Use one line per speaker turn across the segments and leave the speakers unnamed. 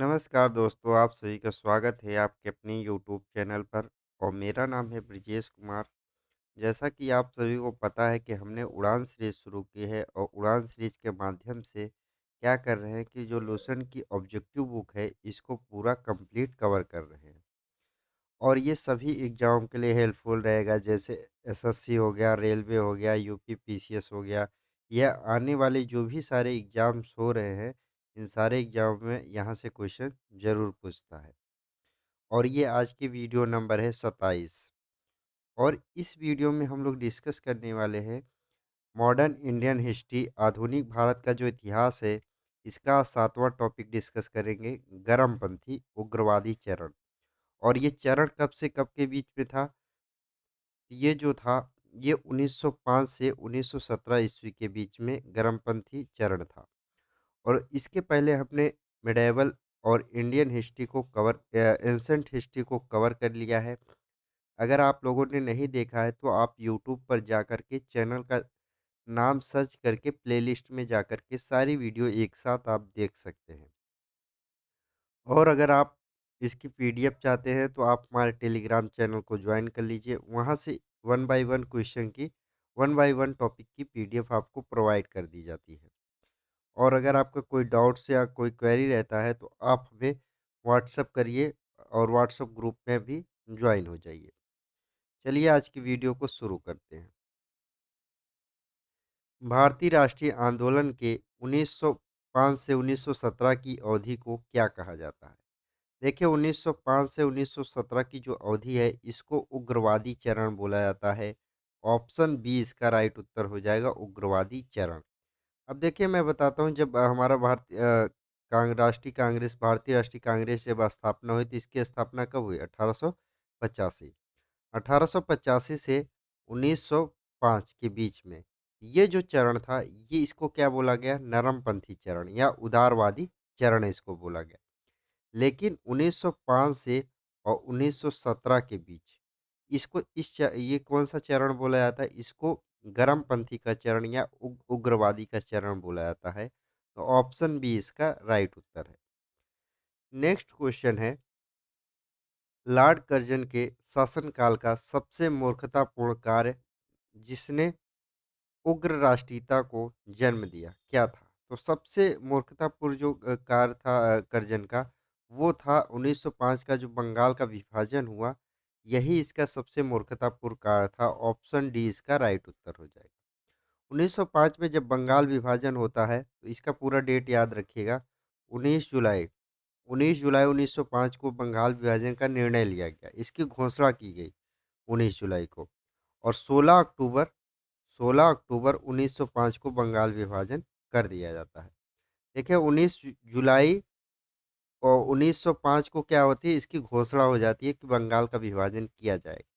नमस्कार दोस्तों, आप सभी का स्वागत है आपके अपने यूट्यूब चैनल पर और मेरा नाम है ब्रिजेश कुमार। जैसा कि आप सभी को पता है कि हमने उड़ान सीरीज़ शुरू की है और उड़ान सीरीज़ के माध्यम से क्या कर रहे हैं कि जो लोशन की ऑब्जेक्टिव बुक है, इसको पूरा कंप्लीट कवर कर रहे हैं। और ये सभी एग्ज़ाम के लिए हेल्पफुल रहेगा जैसे एसएससी हो गया, रेलवे हो गया, यूपी पीसीएस हो गया या आने वाले जो भी सारे एग्ज़ाम्स हो रहे हैं, इन सारे एग्ज़ाम में यहाँ से क्वेश्चन ज़रूर पूछता है। और ये आज की वीडियो नंबर है 27 और इस वीडियो में हम लोग डिस्कस करने वाले हैं मॉडर्न इंडियन हिस्ट्री आधुनिक भारत का जो इतिहास है, इसका 7वां टॉपिक डिस्कस करेंगे गर्मपंथी उग्रवादी चरण। और ये चरण कब से कब के बीच में था? ये जो था ये 1905 से 1917 ईस्वी के बीच में गर्मपंथी चरण था। और इसके पहले हमने मिडेवल और इंडियन हिस्ट्री को कवर एंसेंट हिस्ट्री को कवर कर लिया है। अगर आप लोगों ने नहीं देखा है तो आप यूट्यूब पर जाकर के चैनल का नाम सर्च करके प्लेलिस्ट में जाकर के सारी वीडियो एक साथ आप देख सकते हैं। और अगर आप इसकी पीडीएफ चाहते हैं तो आप हमारे टेलीग्राम चैनल को ज्वाइन कर लीजिए। वहाँ से वन बाय वन क्वेश्चन की वन बाय वन टॉपिक की पीडीएफ आपको प्रोवाइड कर दी जाती है। और अगर आपका कोई डाउट्स या कोई क्वेरी रहता है तो आप हमें व्हाट्सएप करिए और व्हाट्सएप ग्रुप में भी ज्वाइन हो जाइए। चलिए आज की वीडियो को शुरू करते हैं। भारतीय राष्ट्रीय आंदोलन के 1905 से 1917 की अवधि को क्या कहा जाता है? देखिए 1905 से 1917 की जो अवधि है इसको उग्रवादी चरण बोला जाता है। ऑप्शन बी इसका राइट उत्तर हो जाएगा उग्रवादी चरण। अब देखिए मैं बताता हूँ जब हमारा राष्ट्रीय कांग्रेस भारतीय राष्ट्रीय कांग्रेस जब स्थापना हुई तो इसकी स्थापना कब हुई? 1885। 1885 से 1905 के बीच में ये जो चरण था ये इसको क्या बोला गया? नरमपंथी चरण या उदारवादी चरण इसको बोला गया। लेकिन 1905 से और 1917 के बीच इसको ये कौन-सा चरण बोला जाता है? इसको गर्मपंथी का चरण या उग्रवादी का चरण बोला जाता है। तो ऑप्शन बी इसका राइट उत्तर है। नेक्स्ट क्वेश्चन है, लॉर्ड कर्जन के शासनकाल का सबसे मूर्खतापूर्ण कार्य जिसने उग्र राष्ट्रीयता को जन्म दिया, क्या था? तो सबसे मूर्खतापूर्ण जो कार्य था कर्जन का, वो था 1905 का जो बंगाल का विभाजन हुआ, यही इसका सबसे मूर्खतापूर्ण कार्य था। ऑप्शन डी इसका राइट उत्तर हो जाएगा। 1905 में जब बंगाल विभाजन होता है, तो इसका पूरा डेट याद रखिएगा। 19 जुलाई 19 जुलाई 1905 को बंगाल विभाजन का निर्णय लिया गया। इसकी घोषणा की गई 19 जुलाई को और 16 अक्टूबर 1905 को बंगाल विभाजन कर दिया जाता है। देखिए 19 जुलाई और 1905 को क्या होती है इसकी घोषणा हो जाती है कि बंगाल का विभाजन किया जाएगा।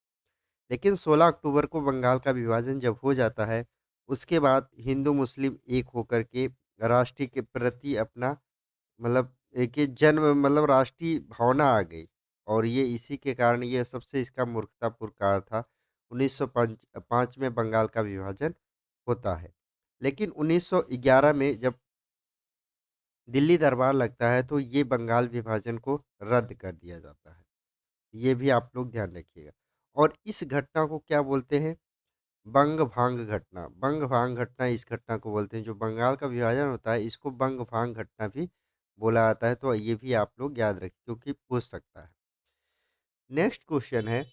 लेकिन 16 अक्टूबर को बंगाल का विभाजन जब हो जाता है, उसके बाद हिंदू मुस्लिम एक होकर के राष्ट्र के प्रति अपना मतलब एक ये जन्म मतलब राष्ट्रीय भावना आ गई। और ये इसी के कारण ये सबसे इसका मूर्खतापूर्ण कार्य था। 1905 में बंगाल का विभाजन होता है। लेकिन 1911 में जब दिल्ली दरबार लगता है तो ये बंगाल विभाजन को रद्द कर दिया जाता है। ये भी आप लोग ध्यान रखिएगा। और इस घटना को क्या बोलते हैं? बंग भांग घटना। बंग भांग घटना इस घटना को बोलते हैं। जो बंगाल का विभाजन होता है इसको बंग भांग घटना भी बोला जाता है। तो ये भी आप लोग याद रखें क्योंकि पूछ सकता है। नेक्स्ट क्वेश्चन है,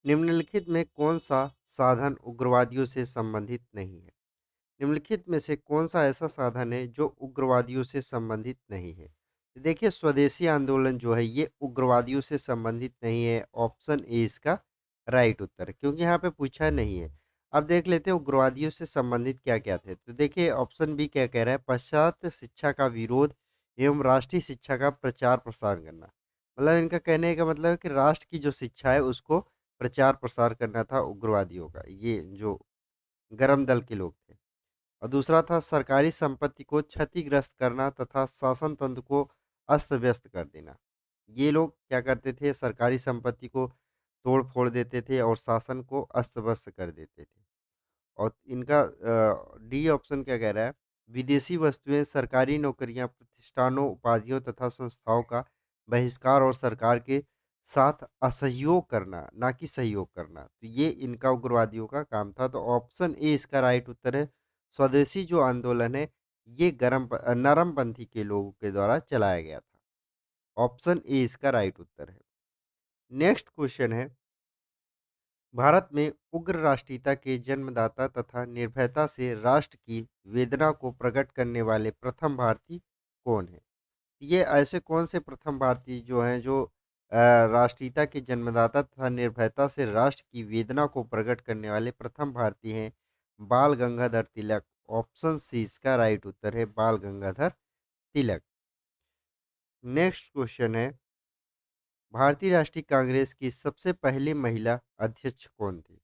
निम्नलिखित में कौन सा साधन उग्रवादियों से संबंधित नहीं है? निम्नलिखित में से कौन सा ऐसा साधन है जो उग्रवादियों से संबंधित नहीं है? तो देखिए स्वदेशी आंदोलन जो है ये उग्रवादियों से संबंधित नहीं है। ऑप्शन ए इसका राइट उत्तर है क्योंकि यहाँ पे पूछा नहीं है। अब देख लेते हैं उग्रवादियों से संबंधित क्या क्या थे। तो देखिए ऑप्शन बी क्या कह रहा है, पाश्चात्य शिक्षा का विरोध एवं राष्ट्रीय शिक्षा का प्रचार प्रसार करना। मतलब इनका कहने का मतलब है कि राष्ट्र की जो शिक्षा है उसको प्रचार प्रसार करना था उग्रवादियों का, ये जो गर्म दल के लोग थे। और दूसरा था सरकारी संपत्ति को क्षतिग्रस्त करना तथा शासन तंत्र को अस्त व्यस्त कर देना। ये लोग क्या करते थे, सरकारी संपत्ति को तोड़ फोड़ देते थे और शासन को अस्त व्यस्त कर देते थे। और इनका डी ऑप्शन क्या कह रहा है, विदेशी वस्तुएं, सरकारी नौकरियां, प्रतिष्ठानों, उपाधियों तथा संस्थाओं का बहिष्कार और सरकार के साथ असहयोग करना, ना कि सहयोग करना। तो ये इनका उग्रवादियों का काम था। तो ऑप्शन ए इसका राइट उत्तर है। स्वदेशी जो आंदोलन है, ये नरमपंथी के लोगों के द्वारा चलाया गया था। ऑप्शन ए इसका राइट उत्तर है। नेक्स्ट क्वेश्चन है, भारत में उग्र राष्ट्रीयता के जन्मदाता तथा निर्भयता से राष्ट्र की वेदना को प्रकट करने वाले प्रथम भारतीय कौन है? ये ऐसे कौन से प्रथम भारतीय जो हैं जो राष्ट्रीयता के जन्मदाता तथा निर्भयता से राष्ट्र की वेदना को प्रकट करने वाले प्रथम भारतीय हैं? बाल गंगाधर तिलक। ऑप्शन सी इसका राइट उत्तर है, बाल गंगाधर तिलक। नेक्स्ट क्वेश्चन है, भारतीय राष्ट्रीय कांग्रेस की सबसे पहली महिला अध्यक्ष कौन थी?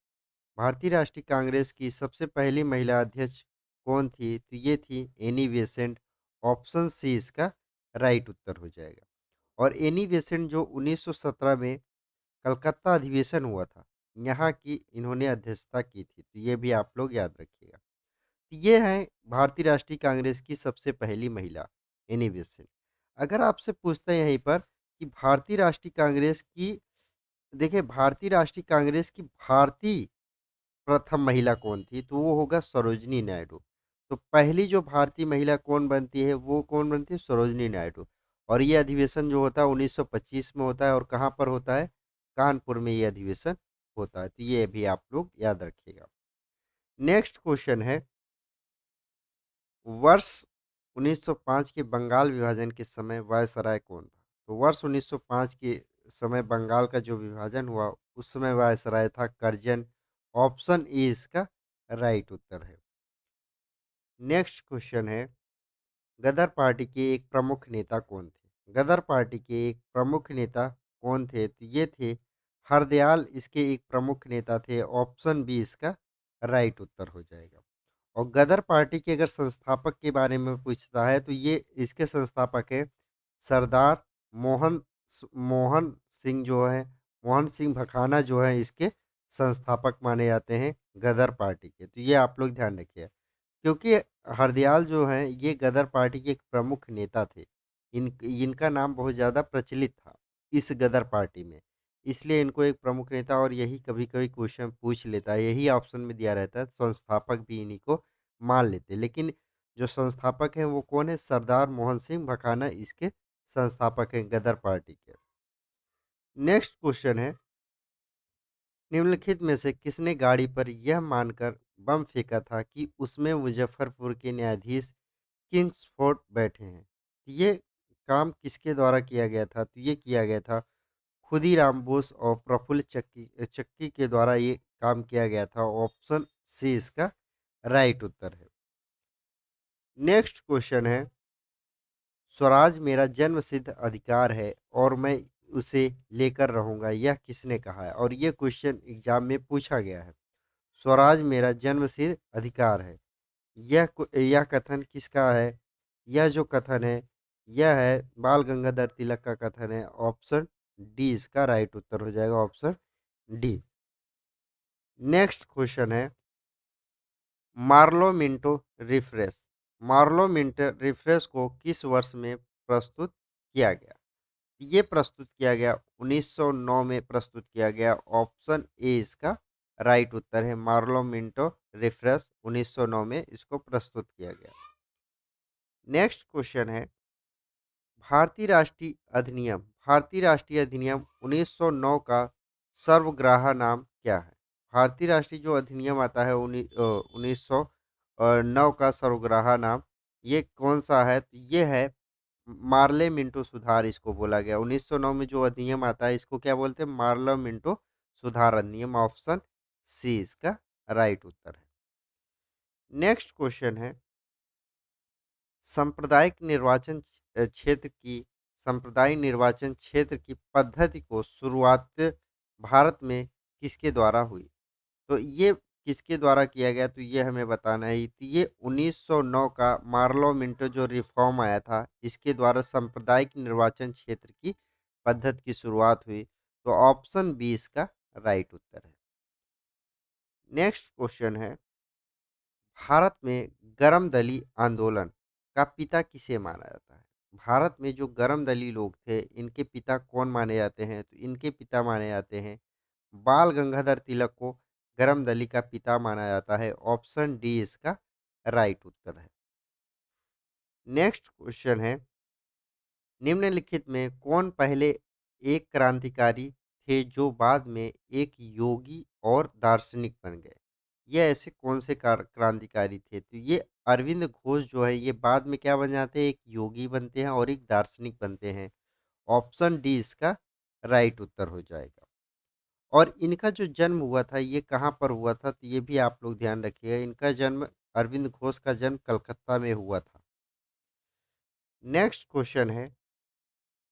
भारतीय राष्ट्रीय कांग्रेस की सबसे पहली महिला अध्यक्ष कौन थी? तो ये थी एनी बेसेंट। ऑप्शन सी इसका राइट उत्तर हो जाएगा। और एनी बेसेंट जो 1917 में कलकत्ता अधिवेशन हुआ था, यहाँ की इन्होंने अध्यक्षता की थी। तो ये भी आप लोग याद रखिएगा। तो ये है भारतीय राष्ट्रीय कांग्रेस की सबसे पहली महिला, एनी बेसेंट। अगर आपसे पूछते हैं यहीं पर कि भारतीय राष्ट्रीय कांग्रेस की, देखिए भारतीय राष्ट्रीय कांग्रेस की भारतीय प्रथम महिला कौन थी? तो वो होगा सरोजिनी नायडू। तो पहली जो भारतीय महिला कौन बनती है, वो कौन बनती है? सरोजिनी नायडू। और ये अधिवेशन जो होता है 1925 में होता है, और कहाँ पर होता है? कानपुर में ये अधिवेशन होता है। तो ये भी आप लोग याद रखिएगा। नेक्स्ट क्वेश्चन है, वर्ष 1905 के बंगाल विभाजन के समय वायसराय कौन था? तो वर्ष 1905 के समय बंगाल का जो विभाजन हुआ, उस समय वायसराय था कर्जन। ऑप्शन ए इसका राइट उत्तर है। नेक्स्ट क्वेश्चन है, गदर पार्टी के एक प्रमुख नेता कौन थे? गदर पार्टी के एक प्रमुख नेता कौन थे? तो ये थे हरदयाल, इसके एक प्रमुख नेता थे। ऑप्शन बी इसका राइट उत्तर हो जाएगा। और गदर पार्टी के अगर संस्थापक के बारे में पूछता है, तो ये इसके संस्थापक हैं सरदार मोहन मोहन सिंह जो है, मोहन सिंह भखाना जो है इसके संस्थापक माने जाते हैं गदर पार्टी के। तो ये आप लोग ध्यान रखिए, क्योंकि हरदयाल जो हैं ये गदर पार्टी के एक प्रमुख नेता थे। इनका नाम बहुत ज़्यादा प्रचलित था इस गदर पार्टी में, इसलिए इनको एक प्रमुख नेता, और यही कभी कभी क्वेश्चन पूछ लेता है, यही ऑप्शन में दिया रहता है, संस्थापक भी इन्हीं को मान लेते हैं। लेकिन जो संस्थापक हैं वो कौन है? सरदार मोहन सिंह भखाना इसके संस्थापक हैं गदर पार्टी के। नेक्स्ट क्वेश्चन है, निम्नलिखित में से किसने गाड़ी पर यह मानकर बम फेंका था कि उसमें मुजफ्फरपुर के न्यायाधीश किंग्सफोर्ड बैठे हैं? तो ये काम किसके द्वारा किया गया था? तो ये किया गया था खुदीराम बोस और प्रफुल्ल चक्की चक्की के द्वारा ये काम किया गया था। ऑप्शन सी इसका राइट उत्तर है। नेक्स्ट क्वेश्चन है, स्वराज मेरा जन्मसिद्ध अधिकार है और मैं उसे लेकर रहूंगा, यह किसने कहा है? और ये क्वेश्चन एग्जाम में पूछा गया है। स्वराज मेरा जन्मसिद्ध अधिकार है, यह कथन किसका है? यह जो कथन है, यह है बाल गंगाधर तिलक का कथन है। ऑप्शन डी इसका राइट उत्तर हो जाएगा, ऑप्शन डी। नेक्स्ट क्वेश्चन है, Morley Minto refresh, Morley Minto refresh को किस वर्ष में प्रस्तुत किया गया? ये प्रस्तुत किया गया 1909 में प्रस्तुत किया गया। ऑप्शन ए इसका राइट उत्तर है, मार्लो मिंटो रिफ्रेश 1909 में इसको प्रस्तुत किया गया। नेक्स्ट क्वेश्चन है, भारतीय राष्ट्रीय अधिनियम 1909 का सर्वग्राह नाम क्या है? भारतीय राष्ट्रीय जो अधिनियम आता है 1909 का सर्वग्राह नाम ये कौन सा है? तो ये है मार्ले मिंटो सुधार, इसको बोला गया। 1909 में जो अधिनियम आता है इसको क्या बोलते हैं? मार्ले मिंटो सुधार अधिनियम। ऑप्शन सी इसका राइट उत्तर है। नेक्स्ट क्वेश्चन है, सांप्रदायिक निर्वाचन क्षेत्र की सांप्रदायिक निर्वाचन क्षेत्र की पद्धति को शुरुआत भारत में किसके द्वारा हुई? तो ये किसके द्वारा किया गया? तो ये हमें बताना है। तो ये 1909 का मार्लो मिंटो जो रिफॉर्म आया था, इसके द्वारा सांप्रदायिक निर्वाचन क्षेत्र की पद्धति की शुरुआत हुई। तो ऑप्शन बी इसका राइट उत्तर है। नेक्स्ट क्वेश्चन है, भारत में गरम दली आंदोलन का पिता किसे माना जाता है? भारत में जो गरम दली लोग थे, इनके पिता कौन माने जाते हैं? तो इनके पिता माने जाते हैं बाल गंगाधर तिलक को गरम दली का पिता माना जाता है। ऑप्शन डी इसका राइट उत्तर है। नेक्स्ट क्वेश्चन है, निम्नलिखित में कौन पहले एक क्रांतिकारी थे जो बाद में एक योगी और दार्शनिक बन गए? ये ऐसे कौन से क्रांतिकारी थे? तो ये अरविंद घोष जो है ये बाद में क्या बन जाते हैं? एक योगी बनते हैं और एक दार्शनिक बनते हैं। ऑप्शन डी इसका राइट उत्तर हो जाएगा। और इनका जो जन्म हुआ था ये कहाँ पर हुआ था? तो ये भी आप लोग ध्यान रखिएगा। इनका जन्म अरविंद घोष का जन्म कलकत्ता में हुआ था। नेक्स्ट क्वेश्चन है,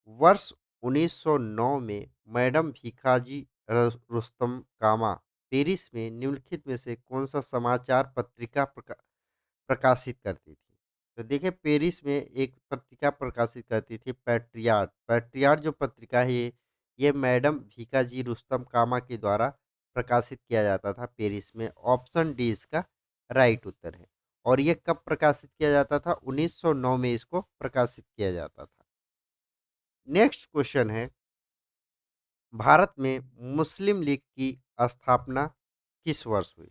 वर्ष 1909 में मैडम भीखाजी रुस्तम कामा पेरिस में निम्नलिखित में से कौन सा समाचार पत्रिका प्रकाशित करती थी? तो देखिए पेरिस में एक पत्रिका प्रकाशित करती थी पैट्रियाट। पैट्रियाट जो पत्रिका है ये मैडम भीखाजी रुस्तम कामा के द्वारा प्रकाशित किया जाता था पेरिस में। ऑप्शन डी इसका राइट उत्तर है। और ये कब प्रकाशित किया जाता था? 1909 में इसको प्रकाशित किया जाता था। नेक्स्ट क्वेश्चन है, भारत में मुस्लिम लीग की स्थापना किस वर्ष हुई?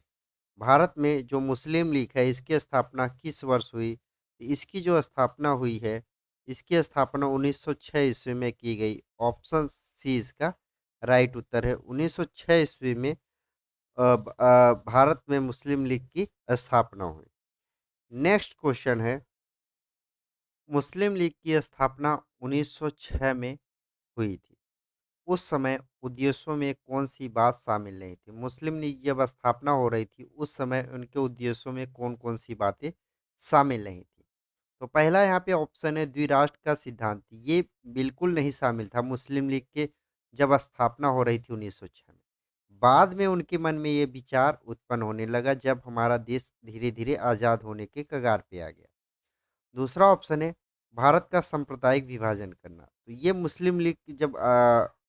भारत में जो मुस्लिम लीग है इसकी स्थापना किस वर्ष हुई? तो इसकी जो स्थापना हुई है, इसकी स्थापना 1906 ईस्वी में की गई। ऑप्शन सी इसका राइट उत्तर है। 1906 ईस्वी में भारत में मुस्लिम लीग की स्थापना हुई। नेक्स्ट क्वेश्चन है, मुस्लिम लीग की स्थापना 1906 में हुई थी। उस समय उद्देश्यों में कौन-सी बात शामिल नहीं थी? मुस्लिम लीग जब स्थापना हो रही थी, उस समय उनके उद्देश्यों में कौन-कौन सी बातें शामिल नहीं थी? तो पहला यहाँ पे ऑप्शन है द्विराष्ट्र का सिद्धांत। ये बिल्कुल नहीं शामिल था मुस्लिम लीग के जब स्थापना हो रही थी 1906 में। बाद में उनके मन में ये विचार उत्पन्न होने लगा जब हमारा देश धीरे-धीरे आज़ाद होने के कगार पे आ गया। दूसरा ऑप्शन है भारत का सांप्रदायिक विभाजन करना। तो ये मुस्लिम लीग की जब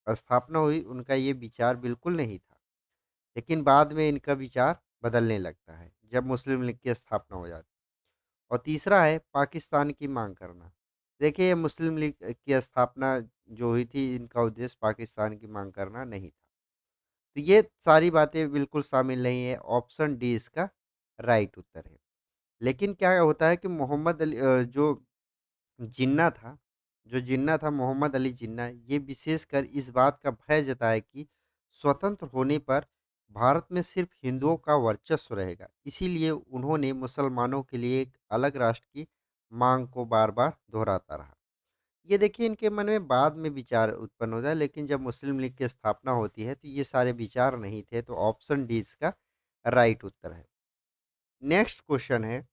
स्थापना हुई उनका ये विचार बिल्कुल नहीं था। लेकिन बाद में इनका विचार बदलने लगता है जब मुस्लिम लीग की स्थापना हो जाती है। और तीसरा है पाकिस्तान की मांग करना। देखिए ये मुस्लिम लीग की स्थापना जो हुई थी इनका उद्देश्य पाकिस्तान की मांग करना नहीं था। तो ये सारी बातें बिल्कुल शामिल नहीं है। ऑप्शन डी इसका राइट उत्तर है। लेकिन क्या होता है कि मोहम्मद अली जो जिन्ना था, जो जिन्ना था मोहम्मद अली जिन्ना, ये विशेषकर इस बात का भय जताया कि स्वतंत्र होने पर भारत में सिर्फ हिंदुओं का वर्चस्व रहेगा। इसीलिए उन्होंने मुसलमानों के लिए एक अलग राष्ट्र की मांग को बार-बार दोहराता रहा। ये देखिए इनके मन में बाद में विचार उत्पन्न होता है, लेकिन जब मुस्लिम लीग की स्थापना होती है, तो ये सारे विचार नहीं थे, तो ऑप्शन डी इसका राइट उत्तर है। नेक्स्ट क्वेश्चन है,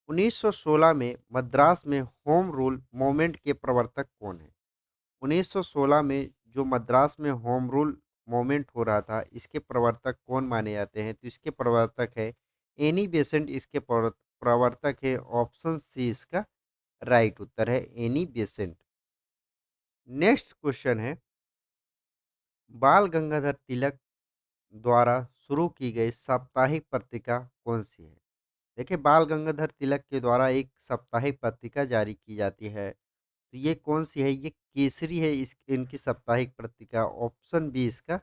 1916 में मद्रास में होम रूल मूवमेंट के प्रवर्तक कौन हैं? 1916 में जो मद्रास में होम रूल मूवमेंट हो रहा था, इसके प्रवर्तक कौन माने जाते हैं? तो इसके प्रवर्तक है एनी बेसेंट। इसके प्रवर्तक है। ऑप्शन सी इसका राइट उत्तर है, एनी बेसेंट। नेक्स्ट क्वेश्चन है, बाल गंगाधर तिलक द्वारा शुरू की गई साप्ताहिक पत्रिका कौन सी है? देखिए बाल गंगाधर तिलक के द्वारा एक साप्ताहिक पत्रिका जारी की जाती है। तो ये कौन सी है? ये केसरी है इस इनकी साप्ताहिक पत्रिका। ऑप्शन बी इसका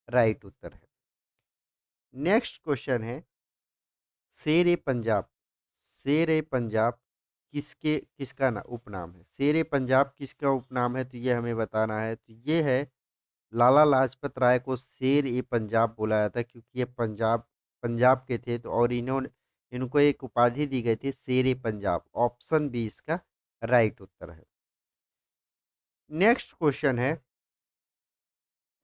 राइट उत्तर है। नेक्स्ट क्वेश्चन है, शेर ए पंजाब। शेर ए पंजाब किसका ना उपनाम है? शेर ए पंजाब किसका उपनाम है? तो ये हमें बताना है। तो ये है लाला लाजपत राय को शेर ए पंजाब बोला जाता है क्योंकि ये पंजाब पंजाब के थे। तो और इन्होंने इनको एक उपाधि दी गई थी शेर ए पंजाब। ऑप्शन बी इसका राइट उत्तर है। नेक्स्ट क्वेश्चन है,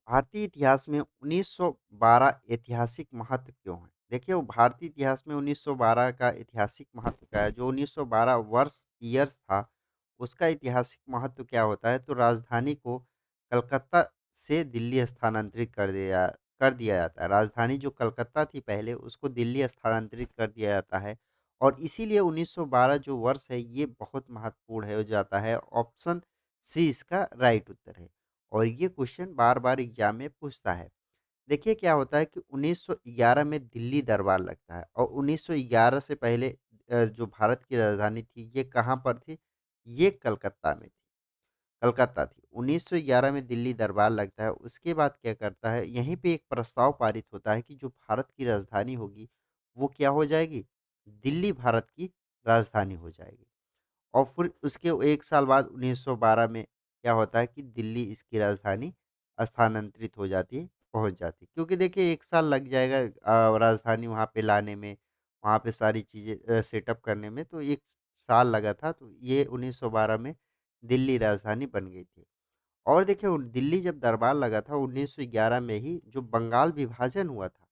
भारतीय इतिहास में 1912 ऐतिहासिक महत्व क्यों है? देखिए वो भारतीय इतिहास में 1912 का ऐतिहासिक महत्व क्या है? जो 1912 वर्ष ईयर्स था उसका ऐतिहासिक महत्व क्या होता है? तो राजधानी को कलकत्ता से दिल्ली स्थानांतरित कर दिया जाता है। राजधानी जो कलकत्ता थी पहले उसको दिल्ली स्थानांतरित कर दिया जाता है। और इसीलिए 1912 जो वर्ष है ये बहुत महत्वपूर्ण है हो जाता है। ऑप्शन सी इसका राइट उत्तर है। और ये क्वेश्चन बार-बार एग्जाम में पूछता है। देखिए क्या होता है कि 1911 में दिल्ली दरबार लगता है और 1911 से पहले जो भारत की राजधानी थी ये कहाँ पर थी? ये कलकत्ता में थी। कलकत्ता थी। 1911 में दिल्ली दरबार लगता है, उसके बाद क्या करता है, यहीं पे एक प्रस्ताव पारित होता है कि जो भारत की राजधानी होगी, वो क्या हो जाएगी? दिल्ली भारत की राजधानी हो जाएगी। और फिर उसके 1 साल बाद 1912 में क्या होता है कि दिल्ली इसकी राजधानी स्थानांतरित हो जाती है, पहुँच जाती है। क्योंकि देखिए 1 साल लग जाएगा राजधानी वहाँ पे लाने में, वहाँ पे सारी चीज़ें सेटअप करने में, तो 1 साल लगा था, तो ये 1912 में दिल्ली राजधानी बन गई थी। और देखिए दिल्ली जब दरबार लगा था 1911 में ही जो बंगाल विभाजन हुआ था,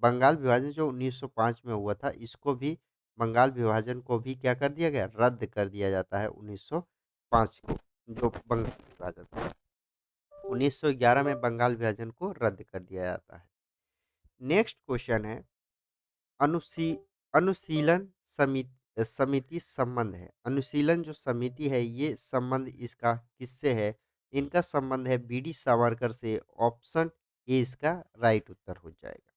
बंगाल विभाजन जो 1905 में हुआ था, इसको भी बंगाल विभाजन को भी क्या कर दिया गया? रद्द कर दिया जाता है 1905 को, जो बंगाल विभाजन था। 1911 में बंगाल विभाजन को रद्द कर दिया जाता है। नेक्स्ट क्वेश्चन है अनुशी अनुशीलन समिति संबंध है। अनुशीलन जो समिति है ये संबंध इसका किससे है? इनका संबंध है बी डी सावरकर से। ऑप्शन ए इसका राइट उत्तर हो जाएगा।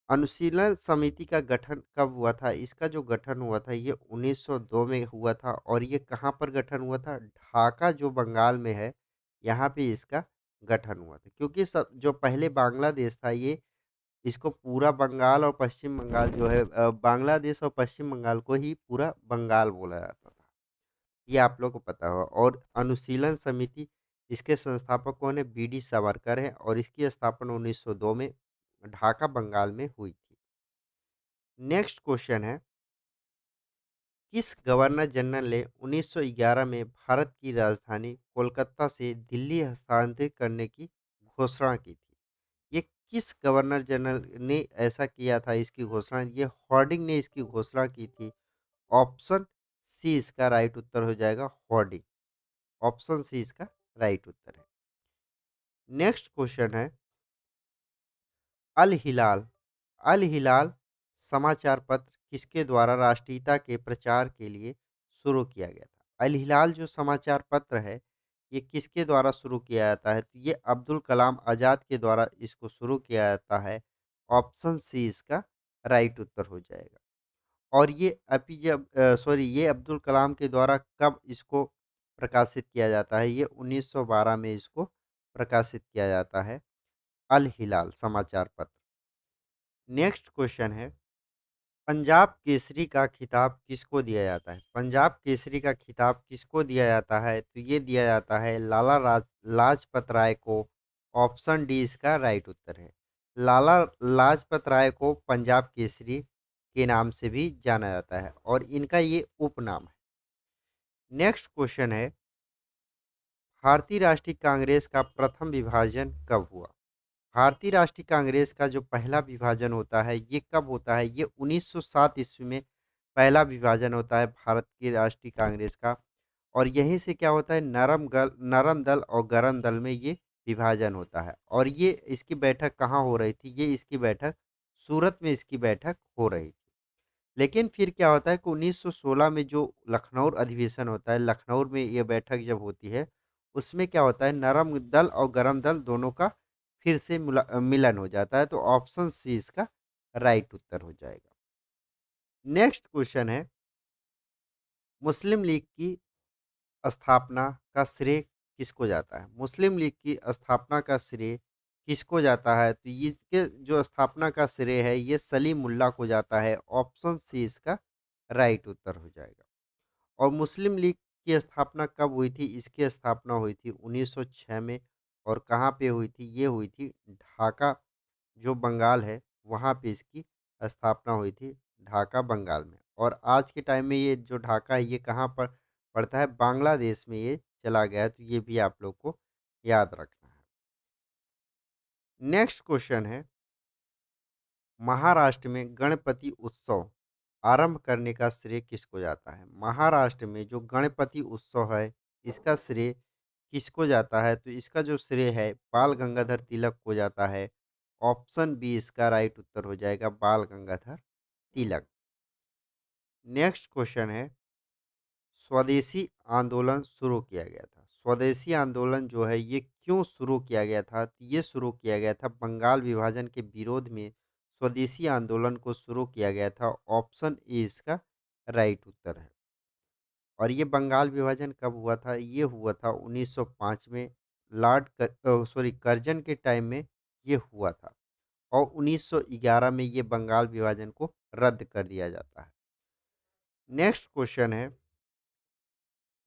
अनुशीलन समिति का गठन कब हुआ था? इसका जो गठन हुआ था ये 1902 में हुआ था और ये कहाँ पर गठन हुआ था? ढाका जो बंगाल में है, यहाँ पे इसका गठन हुआ था। क्योंकि सब जो पहले बांग्लादेश था ये, इसको पूरा बंगाल और पश्चिम बंगाल जो है बांग्लादेश और पश्चिम बंगाल को ही पूरा बंगाल बोला जाता था। ये आप लोग को पता होगा। और अनुशीलन समिति इसके संस्थापक कौन है? बी डी सावरकर हैं और इसकी स्थापना 1902 में ढाका बंगाल में हुई थी। नेक्स्ट क्वेश्चन है किस गवर्नर जनरल ने 1911 में भारत की राजधानी कोलकाता से दिल्ली हस्तांतरित करने की घोषणा की थी? ये किस गवर्नर जनरल ने ऐसा किया था? इसकी घोषणा ये हॉर्डिंग ने इसकी घोषणा की थी। ऑप्शन सी इसका राइट उत्तर हो जाएगा, हॉर्डिंग। ऑप्शन सी इसका राइट उत्तर है। नेक्स्ट क्वेश्चन है अल हिलाल। अल हिलाल समाचार पत्र किसके द्वारा राष्ट्रीयता के प्रचार के लिए शुरू किया गया था? अल हिलाल जो समाचार पत्र है ये किसके द्वारा शुरू किया जाता है? तो ये अब्दुल कलाम आज़ाद के द्वारा इसको शुरू किया जाता है। ऑप्शन सी इसका राइट उत्तर हो जाएगा। और ये ये अब्दुल कलाम के द्वारा कब इसको प्रकाशित किया जाता है? ये 1912 में इसको प्रकाशित किया जाता है, अल हिलाल समाचार पत्र। नेक्स्ट क्वेश्चन है पंजाब केसरी का खिताब किसको दिया जाता है? पंजाब केसरी का खिताब किसको दिया जाता है? तो ये दिया जाता है लाजपत राय को। ऑप्शन डी इसका राइट उत्तर है। लाला लाजपत राय को पंजाब केसरी के नाम से भी जाना जाता है और इनका ये उपनाम है। नेक्स्ट क्वेश्चन है भारतीय राष्ट्रीय कांग्रेस का प्रथम विभाजन कब हुआ? भारतीय राष्ट्रीय कांग्रेस का जो पहला विभाजन होता है ये कब होता है? ये 1907 ईस्वी में पहला विभाजन होता है भारत की राष्ट्रीय कांग्रेस का। और यहीं से क्या होता है नरम दल और गरम दल में ये विभाजन होता है। और ये इसकी बैठक कहाँ हो रही थी? ये इसकी बैठक सूरत में इसकी बैठक हो रही थी। लेकिन फिर क्या होता है कि 1916 में जो लखनऊ अधिवेशन होता है, लखनऊ में ये बैठक जब होती है, उसमें क्या होता है नरम दल और गरम दल दोनों का फिर से मिलन हो जाता है। तो ऑप्शन सी इसका राइट उत्तर हो जाएगा। नेक्स्ट क्वेश्चन है मुस्लिम लीग की स्थापना का श्रेय किसको जाता है? मुस्लिम लीग की स्थापना का श्रेय किसको जाता है? तो इसके जो स्थापना का श्रेय है ये सलीम मुल्ला को जाता है। ऑप्शन सी इसका राइट उत्तर हो जाएगा। और मुस्लिम लीग की स्थापना कब हुई थी? इसकी स्थापना हुई थी 1906 में। और कहाँ पे हुई थी? ये हुई थी ढाका जो बंगाल है वहाँ पे इसकी स्थापना हुई थी, ढाका बंगाल में। और आज के टाइम में ये जो ढाका है ये कहाँ पर पड़ता है? बांग्लादेश में ये चला गया है, तो ये भी आप लोग को याद रखना है। नेक्स्ट क्वेश्चन है महाराष्ट्र में गणपति उत्सव आरंभ करने का श्रेय किसको जाता है? महाराष्ट्र में जो गणपति उत्सव है इसका श्रेय किसको जाता है? तो इसका जो श्रेय है बाल गंगाधर तिलक को जाता है। ऑप्शन बी इसका राइट उत्तर हो जाएगा, बाल गंगाधर तिलक। नेक्स्ट क्वेश्चन है स्वदेशी आंदोलन शुरू किया गया था। स्वदेशी आंदोलन जो है ये क्यों शुरू किया गया था? तो ये शुरू किया गया था बंगाल विभाजन के विरोध में स्वदेशी आंदोलन को शुरू किया गया था। ऑप्शन ए इसका राइट उत्तर है। और ये बंगाल विभाजन कब हुआ था? ये हुआ था 1905 में कर्जन के टाइम में ये हुआ था। और 1911 में ये बंगाल विभाजन को रद्द कर दिया जाता है। नेक्स्ट क्वेश्चन है,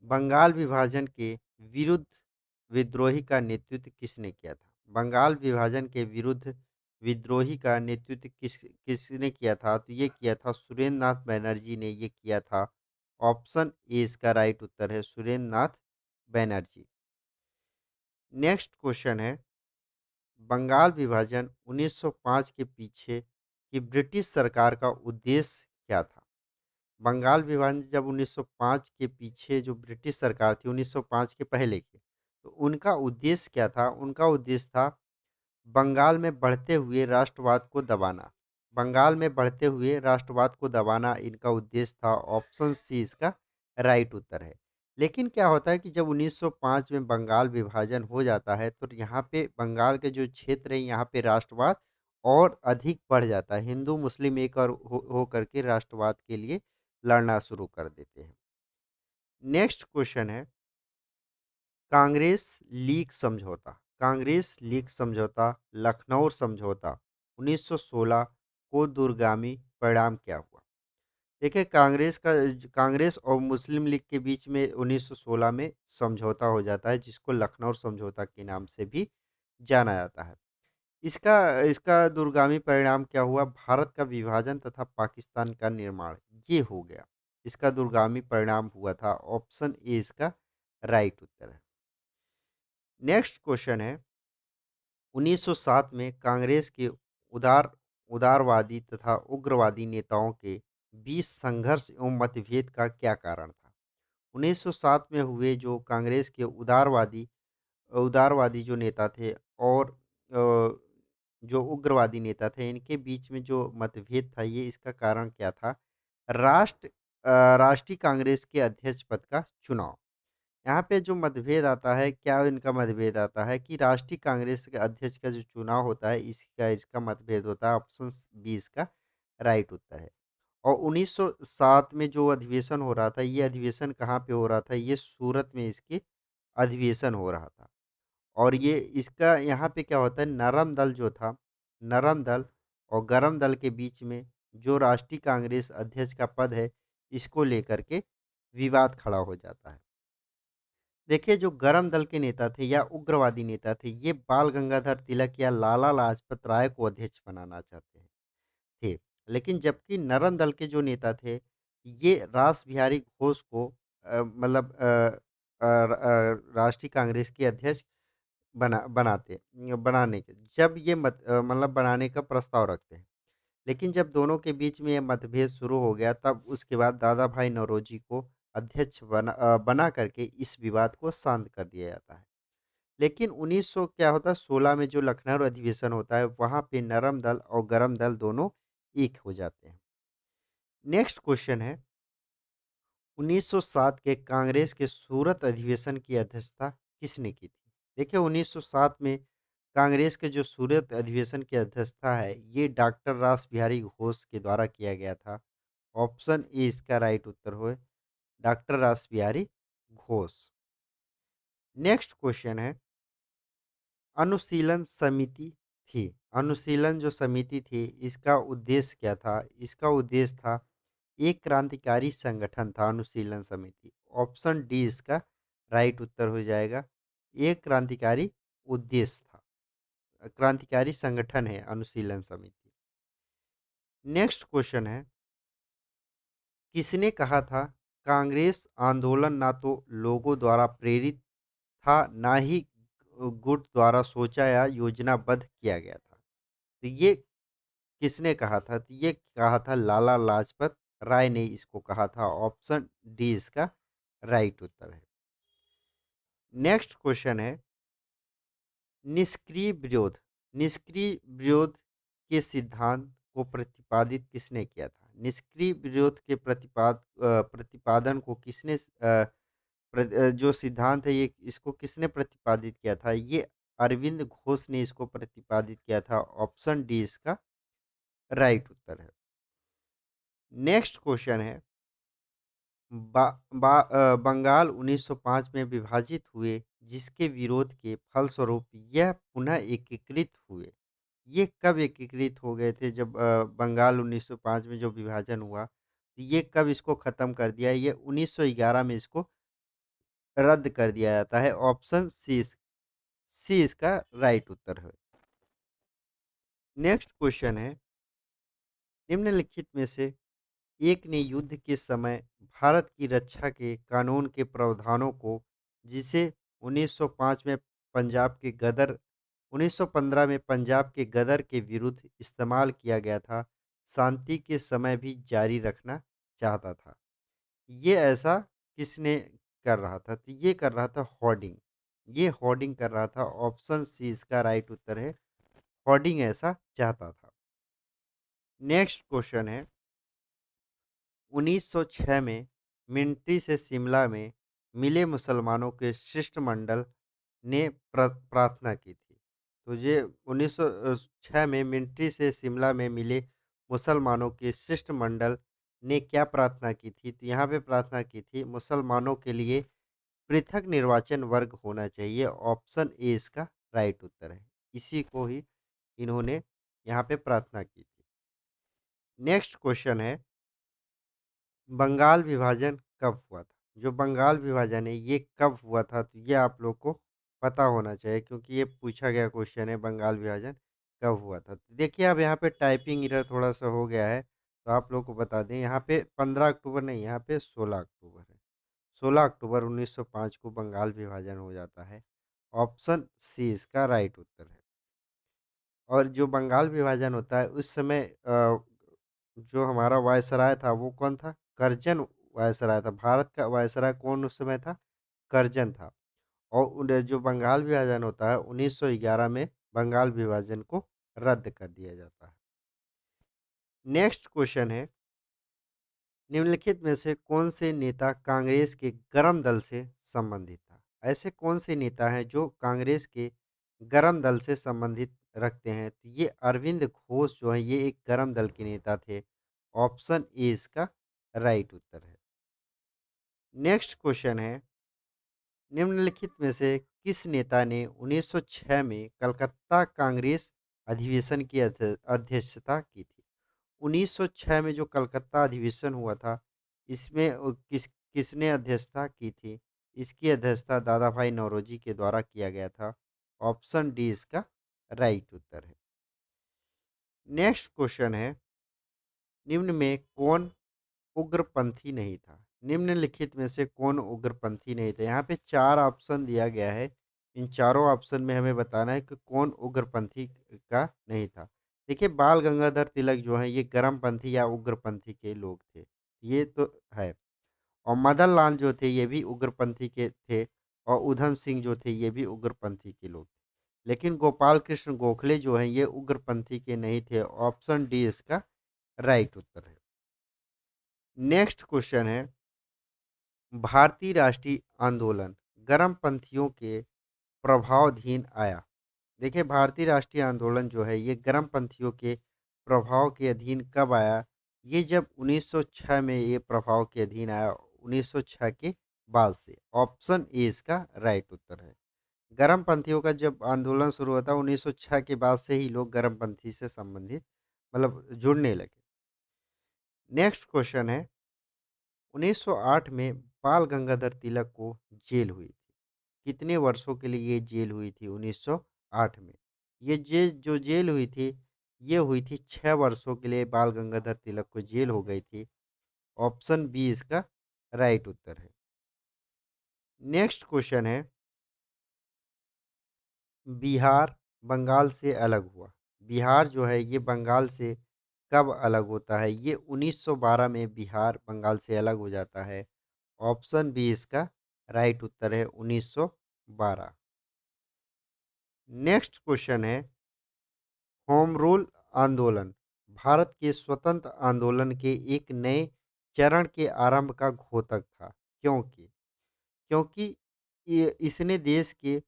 बंगाल विभाजन के विरुद्ध विद्रोही का नेतृत्व किसने किया था? बंगाल विभाजन के विरुद्ध विद्रोही का नेतृत्व किसने किया था? तो ये किया था सुरेंद्र नाथ बनर्जी ने ये किया था। ऑप्शन ए इसका राइट उत्तर है, सुरेंद्र नाथ बनर्जी। नेक्स्ट क्वेश्चन है, बंगाल विभाजन 1905 के पीछे की ब्रिटिश सरकार का उद्देश्य क्या था? बंगाल विभाजन जब 1905 के पीछे जो ब्रिटिश सरकार थी, 1905 के पहले की, तो उनका उद्देश्य क्या था? उनका उद्देश्य था बंगाल में बढ़ते हुए राष्ट्रवाद को दबाना। बंगाल में बढ़ते हुए राष्ट्रवाद को दबाना इनका उद्देश्य था। ऑप्शन सी इसका राइट उत्तर है। लेकिन क्या होता है कि जब 1905 में बंगाल विभाजन हो जाता है तो यहाँ पे बंगाल के जो क्षेत्र है यहाँ पे राष्ट्रवाद और अधिक बढ़ जाता है। हिंदू मुस्लिम एक और हो करके राष्ट्रवाद के लिए लड़ना शुरू कर देते हैं। नेक्स्ट क्वेश्चन है, कांग्रेस लीग समझौता, कांग्रेस लीग समझौता, लखनऊ समझौता 1916 को दूरगामी परिणाम क्या हुआ? देखिए, कांग्रेस और मुस्लिम लीग के बीच में 1916 में समझौता हो जाता है, जिसको लखनऊ समझौता के नाम से भी जाना जाता है। इसका इसका दूरगामी परिणाम क्या हुआ? भारत का विभाजन तथा पाकिस्तान का निर्माण, ये हो गया। इसका दूरगामी परिणाम हुआ था। ऑप्शन ए इसका राइट उत्तर है। नेक्स्ट क्वेश्चन है, 1907 में कांग्रेस के उदार उदारवादी तथा उग्रवादी नेताओं के बीच संघर्ष एवं मतभेद का क्या कारण था? 1907 में हुए जो कांग्रेस के उदारवादी उदारवादी जो नेता थे और जो उग्रवादी नेता थे, इनके बीच में जो मतभेद था, ये इसका कारण क्या था? राष्ट्रीय कांग्रेस के अध्यक्ष पद का चुनाव। यहाँ पे जो मतभेद आता है, क्या इनका मतभेद आता है कि राष्ट्रीय कांग्रेस के अध्यक्ष का जो चुनाव होता है, इसका इसका मतभेद होता है। ऑप्शन बी इसका राइट उत्तर है। और 1907 में जो अधिवेशन हो रहा था, ये अधिवेशन कहाँ पे हो रहा था? ये सूरत में इसके अधिवेशन हो रहा था। और ये इसका यहाँ पे क्या होता है, नरम दल जो था, नरम दल और गरम दल के बीच में जो राष्ट्रीय कांग्रेस अध्यक्ष का पद है, इसको लेकर के विवाद खड़ा हो जाता है। देखिए, जो गरम दल के नेता थे या उग्रवादी नेता थे, ये बाल गंगाधर तिलक या लाला लाजपत राय को अध्यक्ष बनाना चाहते थे। लेकिन जबकि नरम दल के जो नेता थे, ये रास बिहारी घोष को राष्ट्रीय कांग्रेस के अध्यक्ष बनाने के जब ये बनाने का प्रस्ताव रखते हैं। लेकिन जब दोनों के बीच में ये मतभेद शुरू हो गया, तब उसके बाद दादा भाई नौरोजी को अध्यक्ष बना करके इस विवाद को शांत कर दिया जाता है। लेकिन 1900 क्या होता है, 16 में जो लखनऊ अधिवेशन होता है, वहाँ पे नरम दल और गरम दल दोनों एक हो जाते हैं। नेक्स्ट क्वेश्चन है, 1907 के कांग्रेस के सूरत अधिवेशन की अध्यक्षता किसने की थी? देखिए, 1907 में कांग्रेस के जो सूरत अधिवेशन की अध्यक्षता है, ये डॉक्टर रास बिहारी घोष के द्वारा किया गया था। ऑप्शन ए इसका राइट उत्तर हो, डॉक्टर रास बिहारी घोष। नेक्स्ट क्वेश्चन है, अनुशीलन समिति थी, अनुशीलन जो समिति थी, इसका उद्देश्य क्या था? इसका उद्देश्य था, एक क्रांतिकारी संगठन था अनुशीलन समिति। ऑप्शन डी इसका राइट उत्तर हो जाएगा। एक क्रांतिकारी उद्देश्य था, क्रांतिकारी संगठन है अनुशीलन समिति। नेक्स्ट क्वेश्चन है, किसने कहा था कांग्रेस आंदोलन ना तो लोगों द्वारा प्रेरित था, ना ही गुट द्वारा सोचा या योजनाबद्ध किया गया था? तो ये किसने कहा था? तो ये कहा था लाला लाजपत राय ने इसको कहा था। ऑप्शन डी इसका राइट उत्तर है। नेक्स्ट क्वेश्चन है, निष्क्रिय विरोध, निष्क्रिय विरोध के सिद्धांत को प्रतिपादित किसने किया था? निष्क्रिय विरोध के प्रतिपादन को किसने जो सिद्धांत है ये इसको किसने प्रतिपादित किया था? ये अरविंद घोष ने इसको प्रतिपादित किया था। ऑप्शन डी इसका राइट उत्तर है। नेक्स्ट क्वेश्चन है बंगाल 1905 में विभाजित हुए, जिसके विरोध के फलस्वरूप यह पुनः एकीकृत हुए। ये कब एकीकृत हो गए थे? जब बंगाल 1905 में जो विभाजन हुआ, तो ये कब इसको खत्म कर दिया? ये 1911 में इसको रद्द कर दिया जाता है। ऑप्शन सी इसका राइट उत्तर है। नेक्स्ट क्वेश्चन है निम्नलिखित में से एक ने युद्ध के समय भारत की रक्षा के कानून के प्रावधानों को, जिसे 1905 में पंजाब के गदर 1915 में पंजाब के गदर के विरुद्ध इस्तेमाल किया गया था, शांति के समय भी जारी रखना चाहता था। ये ऐसा किसने कर रहा था? तो ये कर रहा था होर्डिंग। ये होर्डिंग कर रहा था। ऑप्शन सी इसका राइट उत्तर है। होर्डिंग ऐसा चाहता था। नेक्स्ट क्वेश्चन है 1906 में मिंटी से शिमला में मिले मुसलमानों के शिष्टमंडल ने प्रार्थना की थी। तो ये 1906 में मिंटी से शिमला में मिले मुसलमानों के शिष्टमंडल ने क्या प्रार्थना की थी? तो यहाँ पे प्रार्थना की थी मुसलमानों के लिए पृथक निर्वाचन वर्ग होना चाहिए। ऑप्शन ए इसका राइट उत्तर है। इसी को ही इन्होंने यहाँ पे प्रार्थना की थी। नेक्स्ट क्वेश्चन है बंगाल विभाजन कब हुआ था? जो बंगाल विभाजन है ये कब हुआ था? तो ये आप लोग को पता होना चाहिए, क्योंकि ये पूछा गया क्वेश्चन है बंगाल विभाजन कब हुआ था। तो देखिए अब यहाँ पे टाइपिंग एरर थोड़ा सा हो गया है, तो आप लोग को बता दें यहाँ पे 15 अक्टूबर नहीं, यहाँ पे 16 अक्टूबर है। 16 अक्टूबर 1905 को बंगाल विभाजन हो जाता है। ऑप्शन सी इसका राइट उत्तर है। और जो बंगाल विभाजन होता है उस समय जो हमारा वायसराय था वो कौन था? करजन वायसराय था। भारत का वायसराय कौन उस समय था? करजन था। और जो बंगाल विभाजन होता है 1911 में बंगाल विभाजन को रद्द कर दिया जाता है। नेक्स्ट क्वेश्चन है निम्नलिखित में से कौन से नेता कांग्रेस के गरम दल से संबंधित था? ऐसे कौन से नेता हैं जो कांग्रेस के गरम दल से संबंधित रखते हैं? तो ये अरविंद घोष जो है ये एक गरम दल के नेता थे। ऑप्शन ए इसका राइट उत्तर है। नेक्स्ट क्वेश्चन है निम्नलिखित में से किस नेता ने 1906 में कलकत्ता कांग्रेस अधिवेशन की अध्यक्षता की थी? 1906 में जो कलकत्ता अधिवेशन हुआ था, इसमें किसने अध्यक्षता की थी? इसकी अध्यक्षता दादा भाई नौरोजी के द्वारा किया गया था। ऑप्शन डी इसका राइट उत्तर है। नेक्स्ट क्वेश्चन है निम्न में कौन उग्रपंथी नहीं था? निम्नलिखित में से कौन उग्रपंथी नहीं था? यहाँ पे 4 ऑप्शन दिया गया है। इन चारों ऑप्शन में हमें बताना है कि कौन उग्रपंथी का नहीं था। देखिए बाल गंगाधर तिलक जो हैं ये गर्मपंथी या उग्रपंथी के लोग थे। ये तो है। और मदन लाल जो थे ये भी उग्रपंथी के थे। और उधम सिंह जो थे ये भी उग्रपंथी के लोग थे। लेकिन गोपाल कृष्ण गोखले जो हैं ये उग्रपंथी के नहीं थे। ऑप्शन डी इसका राइट उत्तर है। नेक्स्ट क्वेश्चन है भारतीय राष्ट्रीय आंदोलन गर्मपंथियों के प्रभावाधीन आया। देखिए भारतीय राष्ट्रीय आंदोलन जो है ये गर्मपंथियों के प्रभाव के अधीन कब आया? ये जब 1906 में ये प्रभाव के अधीन आया। 1906 के बाद से। ऑप्शन ए इसका राइट उत्तर है। गर्मपंथियों का जब आंदोलन शुरू हुआ था 1906 के बाद से ही लोग गर्मपंथी से संबंधित मतलब जुड़ने लगे। नेक्स्ट क्वेश्चन है 1908 में बाल गंगाधर तिलक को जेल हुई थी। कितने वर्षों के लिए ये जेल हुई थी 1908 में? ये जो जेल हुई थी ये हुई थी 6 वर्षों के लिए बाल गंगाधर तिलक को जेल हो गई थी। ऑप्शन बी इसका राइट उत्तर है। नेक्स्ट क्वेश्चन है बिहार बंगाल से अलग हुआ। बिहार जो है ये बंगाल से कब अलग होता है? ये 1912 में बिहार बंगाल से अलग हो जाता है। ऑप्शन बी इसका राइट उत्तर है 1912। नेक्स्ट क्वेश्चन है होम रूल आंदोलन भारत के स्वतंत्र आंदोलन के एक नए चरण के आरंभ का घोतक था। क्योंकि क्योंकि ये इसने देश के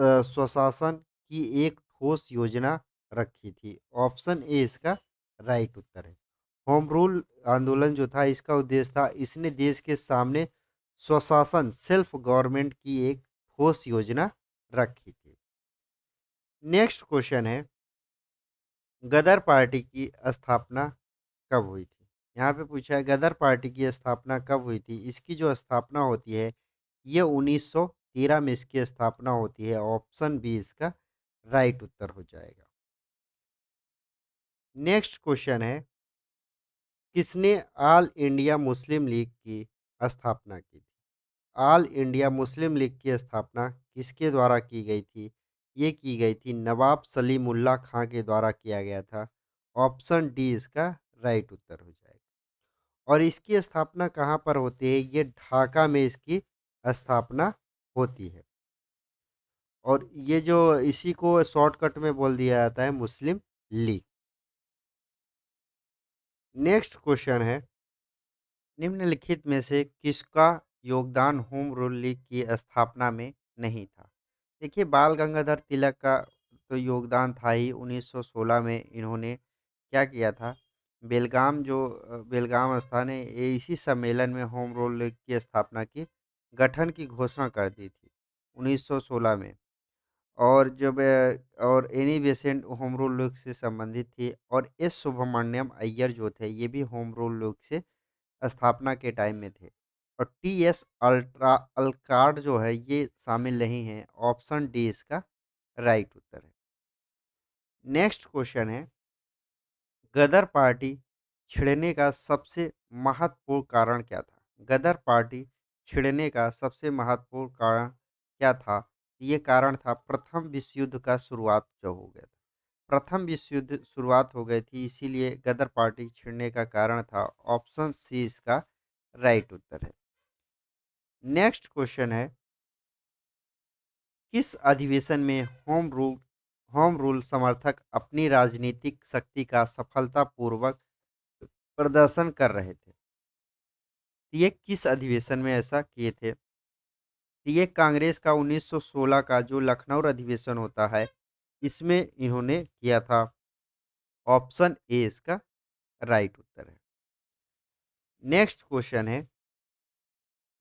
स्वशासन की एक ठोस योजना रखी थी। ऑप्शन ए इसका राइट उत्तर है। होम रूल आंदोलन जो था इसका उद्देश्य था, इसने देश के सामने स्वशासन सेल्फ गवर्नमेंट की एक ठोस योजना रखी थी। नेक्स्ट क्वेश्चन है, गदर पार्टी की स्थापना कब हुई थी? यहाँ पे पूछा है गदर पार्टी की स्थापना कब हुई थी? इसकी जो स्थापना होती है ये 1913 में इसकी स्थापना होती है। ऑप्शन बी इसका राइट उत्तर हो जाएगा। नेक्स्ट क्वेश्चन है, किसने ऑल इंडिया मुस्लिम लीग की स्थापना की थी? ऑल इंडिया मुस्लिम लीग की स्थापना किसके द्वारा की गई थी? ये की गई थी नवाब सलीमुल्लाह खां के द्वारा किया गया था। ऑप्शन डी इसका राइट उत्तर हो जाएगा। और इसकी स्थापना कहाँ पर होती है? ये ढाका में इसकी स्थापना होती है। और ये जो इसी को शॉर्टकट में बोल दिया जाता है मुस्लिम लीग। नेक्स्ट क्वेश्चन है, निम्नलिखित में से किसका योगदान होम रूल लीग की स्थापना में नहीं था? देखिए बाल गंगाधर तिलक का तो योगदान था ही। 1916 में इन्होंने क्या किया था, बेलगाम जो बेलगाम स्थान है इसी सम्मेलन में होम रूल लीग की स्थापना की गठन की घोषणा कर दी थी 1916 में। और जब और Annie Besant home rule league से संबंधित थी, और एस सुब्रमण्यम अय्यर जो थे ये भी होम रूल लीग से स्थापना के टाइम में थे। और टी एस अल्ट्रा अल्कार्ड जो है ये शामिल नहीं है। ऑप्शन डी इसका राइट उत्तर है। नेक्स्ट क्वेश्चन है, गदर पार्टी छिड़ने का सबसे महत्वपूर्ण कारण क्या था? गदर पार्टी छिड़ने का सबसे महत्वपूर्ण कारण क्या था? ये कारण था प्रथम विश्व युद्ध का शुरुआत जो हो गया था। प्रथम विश्व युद्ध शुरुआत हो गई थी, इसीलिए गदर पार्टी छिड़ने का कारण था। ऑप्शन सी इसका राइट उत्तर है। नेक्स्ट क्वेश्चन है, किस अधिवेशन में होम रूल समर्थक अपनी राजनीतिक शक्ति का सफलतापूर्वक प्रदर्शन कर रहे थे? तो ये किस अधिवेशन में ऐसा किए थे? तो ये कांग्रेस का 1916 का जो लखनऊ अधिवेशन होता है इसमें इन्होंने किया था। ऑप्शन ए इसका राइट उत्तर है। नेक्स्ट क्वेश्चन है,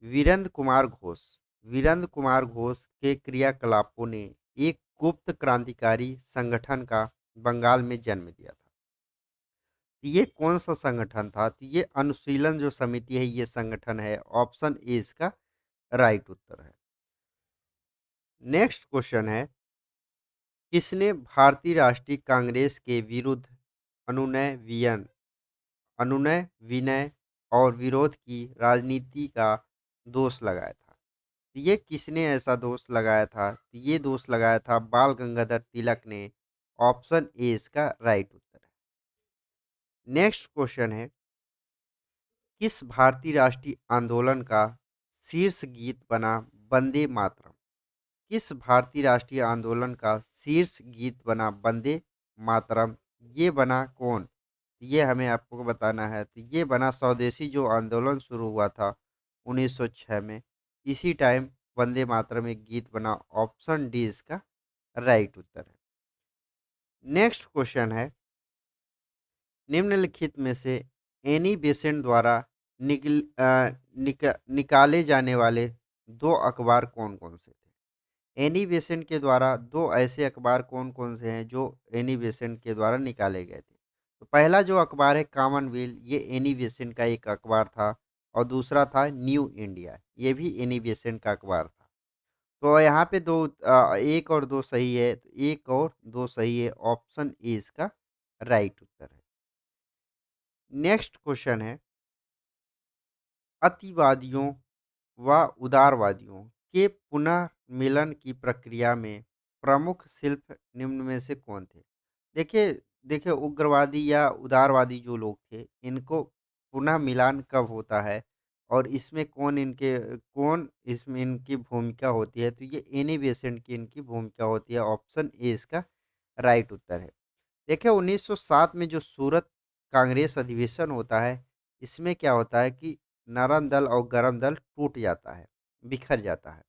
वीरेंद्र कुमार घोष वीरेंद्र कुमार घोष के क्रियाकलापों ने एक गुप्त क्रांतिकारी संगठन का बंगाल में जन्म दिया था। तो ये कौन सा संगठन था? तो ये अनुशीलन जो समिति है ये संगठन है। ऑप्शन ए इसका राइट उत्तर है। नेक्स्ट क्वेश्चन है, किसने भारतीय राष्ट्रीय कांग्रेस के विरुद्ध अनुनय वियन अनुनय विनय और विरोध की राजनीति का दोष लगाया था? तो ये किसने ऐसा दोष लगाया था? तो ये दोष लगाया था बाल गंगाधर तिलक ने। ऑप्शन ए इसका राइट उत्तर है। नेक्स्ट क्वेश्चन है, किस भारतीय राष्ट्रीय आंदोलन का शीर्ष गीत बना वंदे मातरम? किस भारतीय राष्ट्रीय आंदोलन का शीर्ष गीत बना वंदे मातरम? ये बना कौन? ये हमें आपको बताना है। तो ये बना स्वदेशी जो आंदोलन शुरू हुआ था 1906 में, इसी टाइम वंदे मातरम एक गीत बना। ऑप्शन डी इसका राइट उत्तर है। नेक्स्ट क्वेश्चन है, निम्नलिखित में से एनी बेसेंट द्वारा निकाले जाने वाले दो अखबार कौन-कौन से थे? एनी बेसेंट के द्वारा दो ऐसे अखबार कौन-कौन से हैं जो एनी बेसेंट के द्वारा निकाले गए थे? तो पहला जो अखबार है कॉमनवेल्थ, ये एनी बेसेंट का एक अखबार था। और दूसरा था न्यू इंडिया, ये भी एनी बेसेंट का अखबार था। तो यहाँ पे एक और दो सही है, तो एक और दो सही है। ऑप्शन ए इसका राइट उत्तर है। नेक्स्ट क्वेश्चन है, अतिवादियों व उदारवादियों के पुनर्मिलन की प्रक्रिया में प्रमुख शिल्प निम्न में से कौन थे? देखिए देखिए उग्रवादी या उदारवादी जो लोग थे इनको पुनः मिलान कब होता है? और इसमें कौन इसमें इनकी भूमिका होती है? तो ये एनी बेसेंट की इनकी भूमिका होती है। ऑप्शन ए इसका राइट उत्तर है। देखिए 1907 में जो सूरत कांग्रेस अधिवेशन होता है, इसमें क्या होता है कि नरम दल और गरम दल टूट जाता है। बिखर जाता है।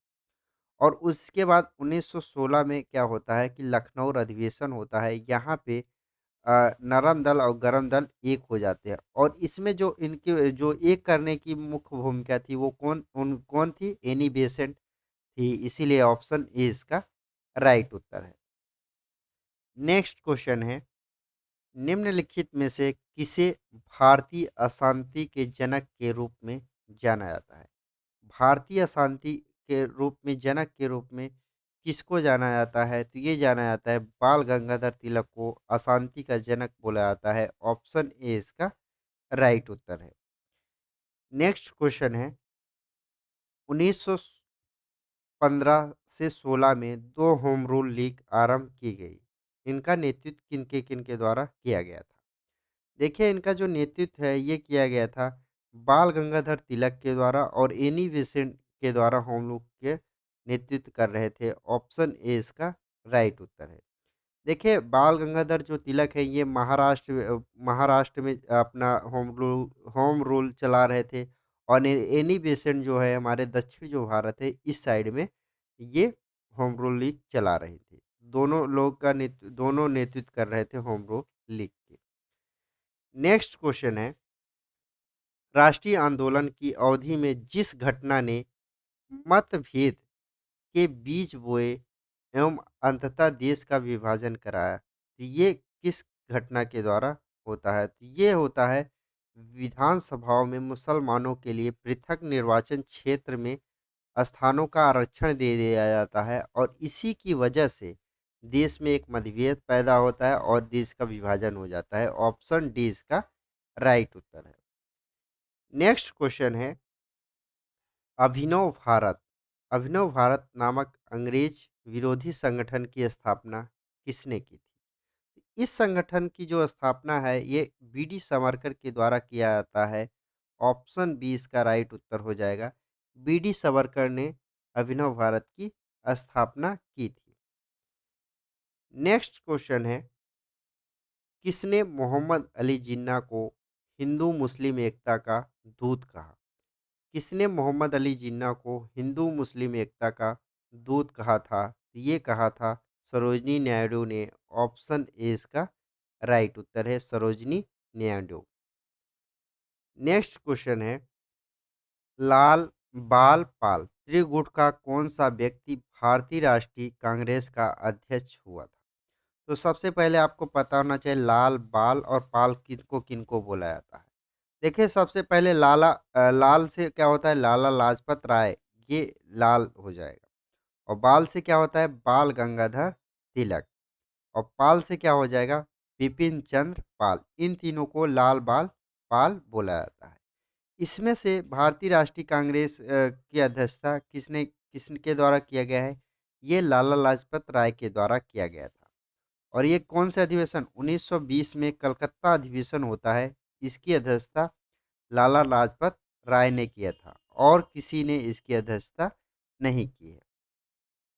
और उसके बाद 1916 में क्या होता है कि लखनऊ अधिवेशन होता है। यहाँ पे नरम दल और गरम दल एक हो जाते हैं और इसमें जो इनके जो एक करने की मुख्य भूमिका थी वो कौन थी? एनी बेसेंट थी। इसीलिए ऑप्शन ए इसका राइट उत्तर है। नेक्स्ट क्वेश्चन है, निम्नलिखित में से किसे भारतीय अशांति के जनक के रूप में जाना जाता है? भारतीय अशांति के रूप में जनक के रूप में किसको जाना जाता है? तो ये जाना जाता है बाल गंगाधर तिलक को अशांति का जनक बोला जाता है। ऑप्शन ए इसका राइट उत्तर है। नेक्स्ट क्वेश्चन है, 1915 से 16 में दो होम रूल लीग आरंभ की गई। इनका नेतृत्व किनके द्वारा किया गया था? देखिए, इनका जो नेतृत्व है ये किया गया था बाल गंगाधर तिलक के द्वारा और एनी बेसेंट के द्वारा। हम लोग के नेतृत्व कर रहे थे। ऑप्शन ए इसका राइट उत्तर है। देखिए, बाल गंगाधर जो तिलक है ये महाराष्ट्र में अपना होम रूल चला रहे थे और एनी बेसेंट जो है हमारे दक्षिण जो भारत है इस साइड में ये होम रूल लीग चला रही थी। दोनों नेतृत्व कर रहे थे होम रूल लीग के। नेक्स्ट क्वेश्चन है, राष्ट्रीय आंदोलन की अवधि में जिस घटना ने मतभेद के बीज बोए एवं अंततः देश का विभाजन कराया, तो ये किस घटना के द्वारा होता है? तो ये होता है विधानसभाओं में मुसलमानों के लिए पृथक निर्वाचन क्षेत्र में स्थानों का आरक्षण दे दिया जाता है और इसी की वजह से देश में एक मतभेद पैदा होता है और देश का विभाजन हो जाता है। ऑप्शन डी इसका राइट उत्तर है। नेक्स्ट क्वेश्चन है, अभिनव भारत अभिनव भारत नामक अंग्रेज विरोधी संगठन की स्थापना किसने की थी? इस संगठन की जो स्थापना है ये बीडी सावरकर के द्वारा किया जाता है। ऑप्शन बी इसका राइट उत्तर हो जाएगा। बीडी सावरकर ने अभिनव भारत की स्थापना की थी। नेक्स्ट क्वेश्चन है, किसने मोहम्मद अली जिन्ना को हिंदू मुस्लिम एकता का दूत कहा? किसने मोहम्मद अली जिन्ना को हिंदू मुस्लिम एकता का दूत कहा था? ये कहा था सरोजनी नायडू ने। ऑप्शन ए इसका राइट उत्तर है, सरोजनी नायडू। नेक्स्ट क्वेश्चन है, लाल बाल पाल त्रिगुट का कौन सा व्यक्ति भारतीय राष्ट्रीय कांग्रेस का अध्यक्ष हुआ था? तो सबसे पहले आपको पता होना चाहिए लाल बाल और पाल किनको किनको बोला जाता है। देखिए, सबसे पहले लाल से क्या होता है? लाला लाजपत राय, ये लाल हो जाएगा। और बाल से क्या होता है? बाल गंगाधर तिलक। और पाल से क्या हो जाएगा? बिपिन चंद्र पाल। इन तीनों को लाल बाल पाल बोला जाता है। इसमें से भारतीय राष्ट्रीय कांग्रेस की अध्यक्षता किसके द्वारा किया गया है? ये लाला लाजपत राय के द्वारा किया गया था। और ये कौन सा अधिवेशन? 1920 में कलकत्ता अधिवेशन होता है। इसकी अध्यक्षता लाला लाजपत राय ने किया था और किसी ने इसकी अध्यक्षता नहीं की है।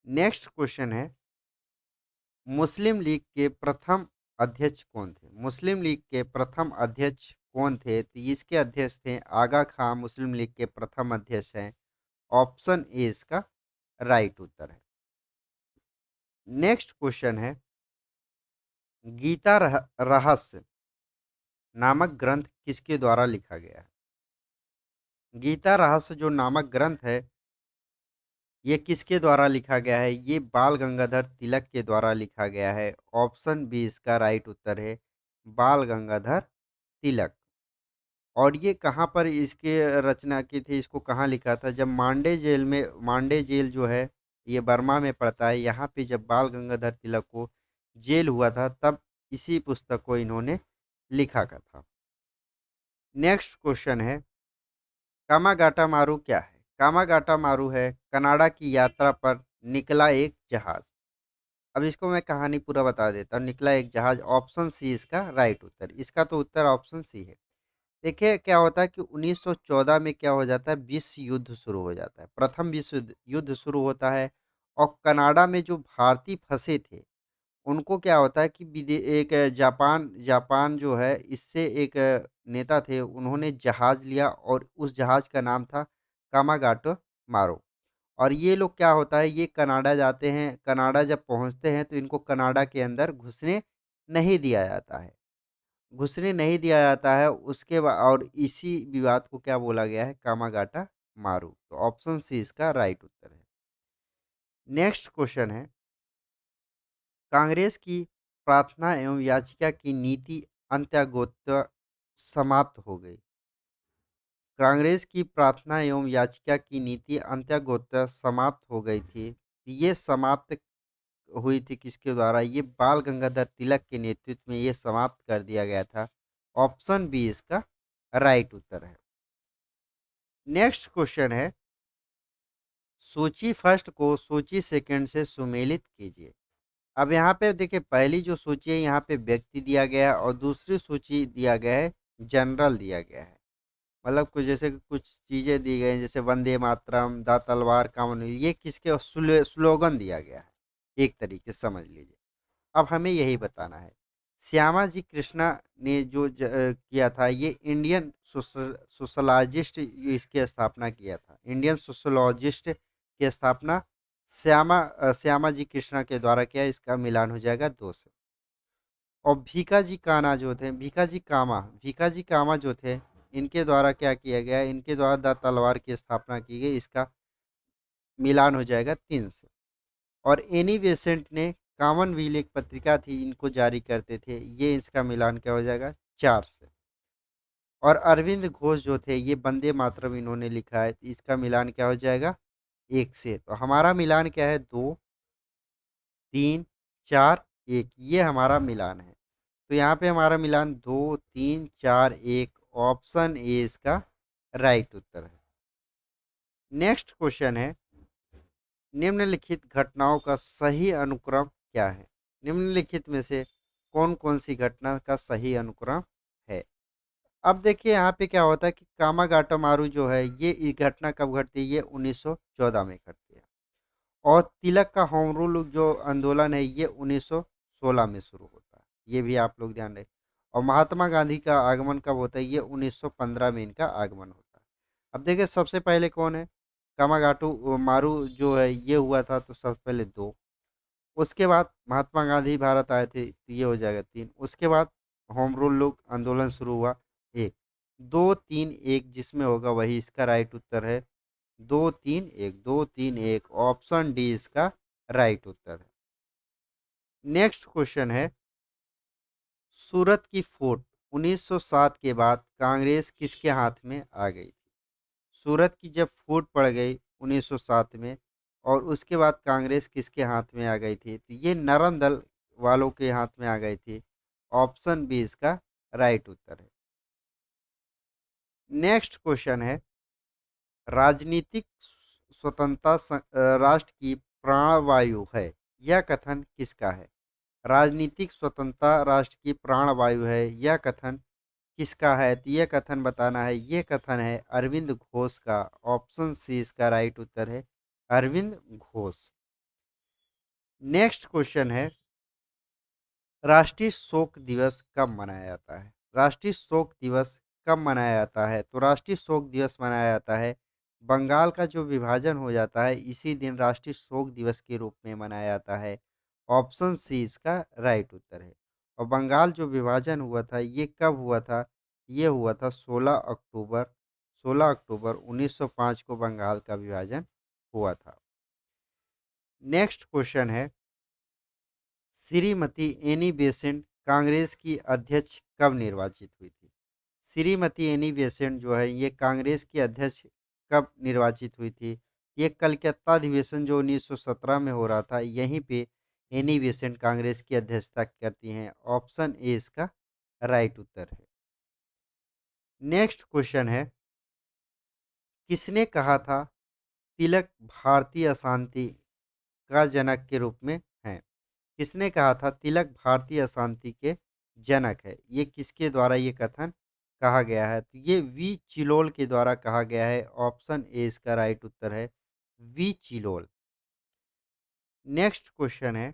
नेक्स्ट क्वेश्चन है, मुस्लिम लीग के प्रथम अध्यक्ष कौन थे? मुस्लिम लीग के प्रथम अध्यक्ष कौन थे? तो इसके अध्यक्ष थे आगा खां। मुस्लिम लीग के प्रथम अध्यक्ष हैं। ऑप्शन ए इसका राइट उत्तर है। नेक्स्ट क्वेश्चन है, गीता रहस्य नामक ग्रंथ किसके द्वारा लिखा गया है? गीता रहस्य जो नामक ग्रंथ है ये किसके द्वारा लिखा गया है? ये बाल गंगाधर तिलक के द्वारा लिखा गया है। ऑप्शन बी इसका राइट उत्तर है, बाल गंगाधर तिलक। और ये कहाँ पर इसके रचना की थी? इसको कहाँ लिखा था? जब मांडे जेल जो है ये बर्मा में पड़ता है, यहाँ पे जब बाल गंगाधर तिलक को जेल हुआ था तब इसी पुस्तक को इन्होंने लिखा का था। नेक्स्ट क्वेश्चन है, कामागाटा मारू क्या है? कामागाटा मारू है कनाडा की यात्रा पर निकला एक जहाज। अब इसको मैं कहानी पूरा बता देता हूँ। निकला एक जहाज, ऑप्शन सी इसका राइट उत्तर। इसका तो उत्तर ऑप्शन सी है। देखिए, क्या होता है कि 1914 में क्या हो जाता है? विश्व युद्ध शुरू हो जाता है। प्रथम विश्व युद्ध युद्ध शुरू होता है और कनाडा में जो भारतीय फंसे थे उनको क्या होता है कि एक जापान जापान जो है इससे एक नेता थे, उन्होंने जहाज लिया और उस जहाज का नाम था कामागाटो मारो। और ये लोग क्या होता है, ये कनाडा जाते हैं, कनाडा जब पहुँचते हैं तो इनको कनाडा के अंदर घुसने नहीं दिया जाता है। घुसने नहीं दिया जाता है, उसके बा और इसी विवाद को क्या बोला गया है, कामागाटा मारू। तो ऑप्शन सी इसका राइट उत्तर है। नेक्स्ट क्वेश्चन है, कांग्रेस की प्रार्थना एवं याचिका की नीति अंत्यागोत्वा समाप्त हो गई। कांग्रेस की प्रार्थना एवं याचिका की नीति अंत्यागोत्वा समाप्त हो गई थी। ये समाप्त हुई थी किसके द्वारा, ये बाल गंगाधर तिलक के नेतृत्व में ये समाप्त कर दिया गया था। ऑप्शन बी इसका राइट उत्तर है। नेक्स्ट क्वेश्चन है, सूची फर्स्ट को सूची सेकंड से सुमेलित कीजिए। अब यहाँ पे देखिए, पहली जो सूची है यहाँ पे व्यक्ति दिया गया है और दूसरी सूची दिया गया है जनरल दिया गया है। मतलब कुछ जैसे कि कुछ चीजें दी गई हैं, जैसे वंदे मातरम, दा तलवार कामनवीर, ये किसके स्लोगन दिया गया है, एक तरीके से समझ लीजिए। अब हमें यही बताना है, श्यामा जी कृष्णा ने जो किया था, ये इंडियन सोशलॉजिस्ट इसकी स्थापना किया था। इंडियन सोशलॉजिस्ट की स्थापना श्यामा जी कृष्णा के द्वारा किया। इसका मिलान हो जाएगा दो से। और भीखा जी कामा जो थे, इनके द्वारा क्या किया गया, इनके द्वारा द तलवार की स्थापना की गई। इसका मिलान हो जाएगा तीन से। और एनी बेसेंट ने कॉमनवेल्थ एक पत्रिका थी, इनको जारी करते थे, ये इसका मिलान क्या हो जाएगा, चार से। और अरविंद घोष जो थे, ये वंदे मातरम इन्होंने लिखा है, तो इसका मिलान क्या हो जाएगा, एक से। तो हमारा मिलान क्या है, दो, तीन, चार, एक, ये हमारा मिलान है। तो यहाँ पे हमारा मिलान दो, तीन, चार, एक, ऑप्शन ए इसका राइट उत्तर है। नेक्स्ट क्वेश्चन है, निम्नलिखित घटनाओं का सही अनुक्रम क्या है। निम्नलिखित में से कौन कौन सी घटना का सही अनुक्रम है। अब देखिए यहाँ पे क्या होता है कि कामागाटा मारू जो है, ये घटना कब घटती है, ये 1914 में घटती है। और तिलक का होम रूल जो आंदोलन है, ये 1916 में शुरू होता है, ये भी आप लोग ध्यान रखें। और महात्मा गांधी का आगमन कब होता है, ये 1915 में इनका आगमन होता है। अब देखिए सबसे पहले कौन है, कामागाटू मारू जो है, ये हुआ था, तो सबसे पहले दो। उसके बाद महात्मा गांधी भारत आए थे, तो ये हो जाएगा तीन। उसके बाद होम रूल लोग आंदोलन शुरू हुआ, एक। दो तीन एक जिसमें होगा वही इसका राइट उत्तर है। दो तीन एक, दो तीन एक, ऑप्शन डी इसका राइट उत्तर है। नेक्स्ट क्वेश्चन है, सूरत की फूट 1907 के बाद कांग्रेस किसके हाथ में आ गई थी। सूरत की जब फूट पड़ गई 1907 में, और उसके बाद कांग्रेस किसके हाथ में आ गई थी, तो ये नरम दल वालों के हाथ में आ गई थी। ऑप्शन बी इसका राइट उत्तर है। नेक्स्ट क्वेश्चन है, राजनीतिक स्वतंत्रता राष्ट्र की प्राणवायु है, यह कथन किसका है। राजनीतिक स्वतंत्रता राष्ट्र की प्राणवायु है, यह कथन किसका है, तो यह कथन बताना है। यह कथन है अरविंद घोष का। ऑप्शन सी इसका राइट उत्तर है, अरविंद घोष। नेक्स्ट क्वेश्चन है, राष्ट्रीय शोक दिवस कब मनाया जाता है। राष्ट्रीय शोक दिवस कब मनाया जाता है, तो राष्ट्रीय शोक दिवस मनाया जाता है, बंगाल का जो विभाजन हो जाता है इसी दिन राष्ट्रीय शोक दिवस के रूप में मनाया जाता है। ऑप्शन सी इसका राइट उत्तर है। और बंगाल जो विभाजन हुआ था, ये कब हुआ था, ये हुआ था 16 अक्टूबर। 16 अक्टूबर 1905 को बंगाल का विभाजन हुआ था। नेक्स्ट क्वेश्चन है, श्रीमती एनी बेसेंट कांग्रेस की अध्यक्ष कब निर्वाचित हुई थी। श्रीमती एनी बेसेंट जो है, ये कांग्रेस की अध्यक्ष कब निर्वाचित हुई थी। ये कलकत्ता अधिवेशन जो 1917 में हो रहा था, यहीं पे एनी बेसेंट कांग्रेस की अध्यक्षता करती हैं। ऑप्शन ए इसका राइट उत्तर है। नेक्स्ट क्वेश्चन है, किसने कहा था तिलक भारतीय अशांति का जनक के रूप में हैं। किसने कहा था तिलक भारतीय अशांति के जनक है, ये किसके द्वारा ये कथन कहा गया है, तो ये वी चिलोल के द्वारा कहा गया है। ऑप्शन ए इसका राइट उत्तर है, वी चिलोल। नेक्स्ट क्वेश्चन है,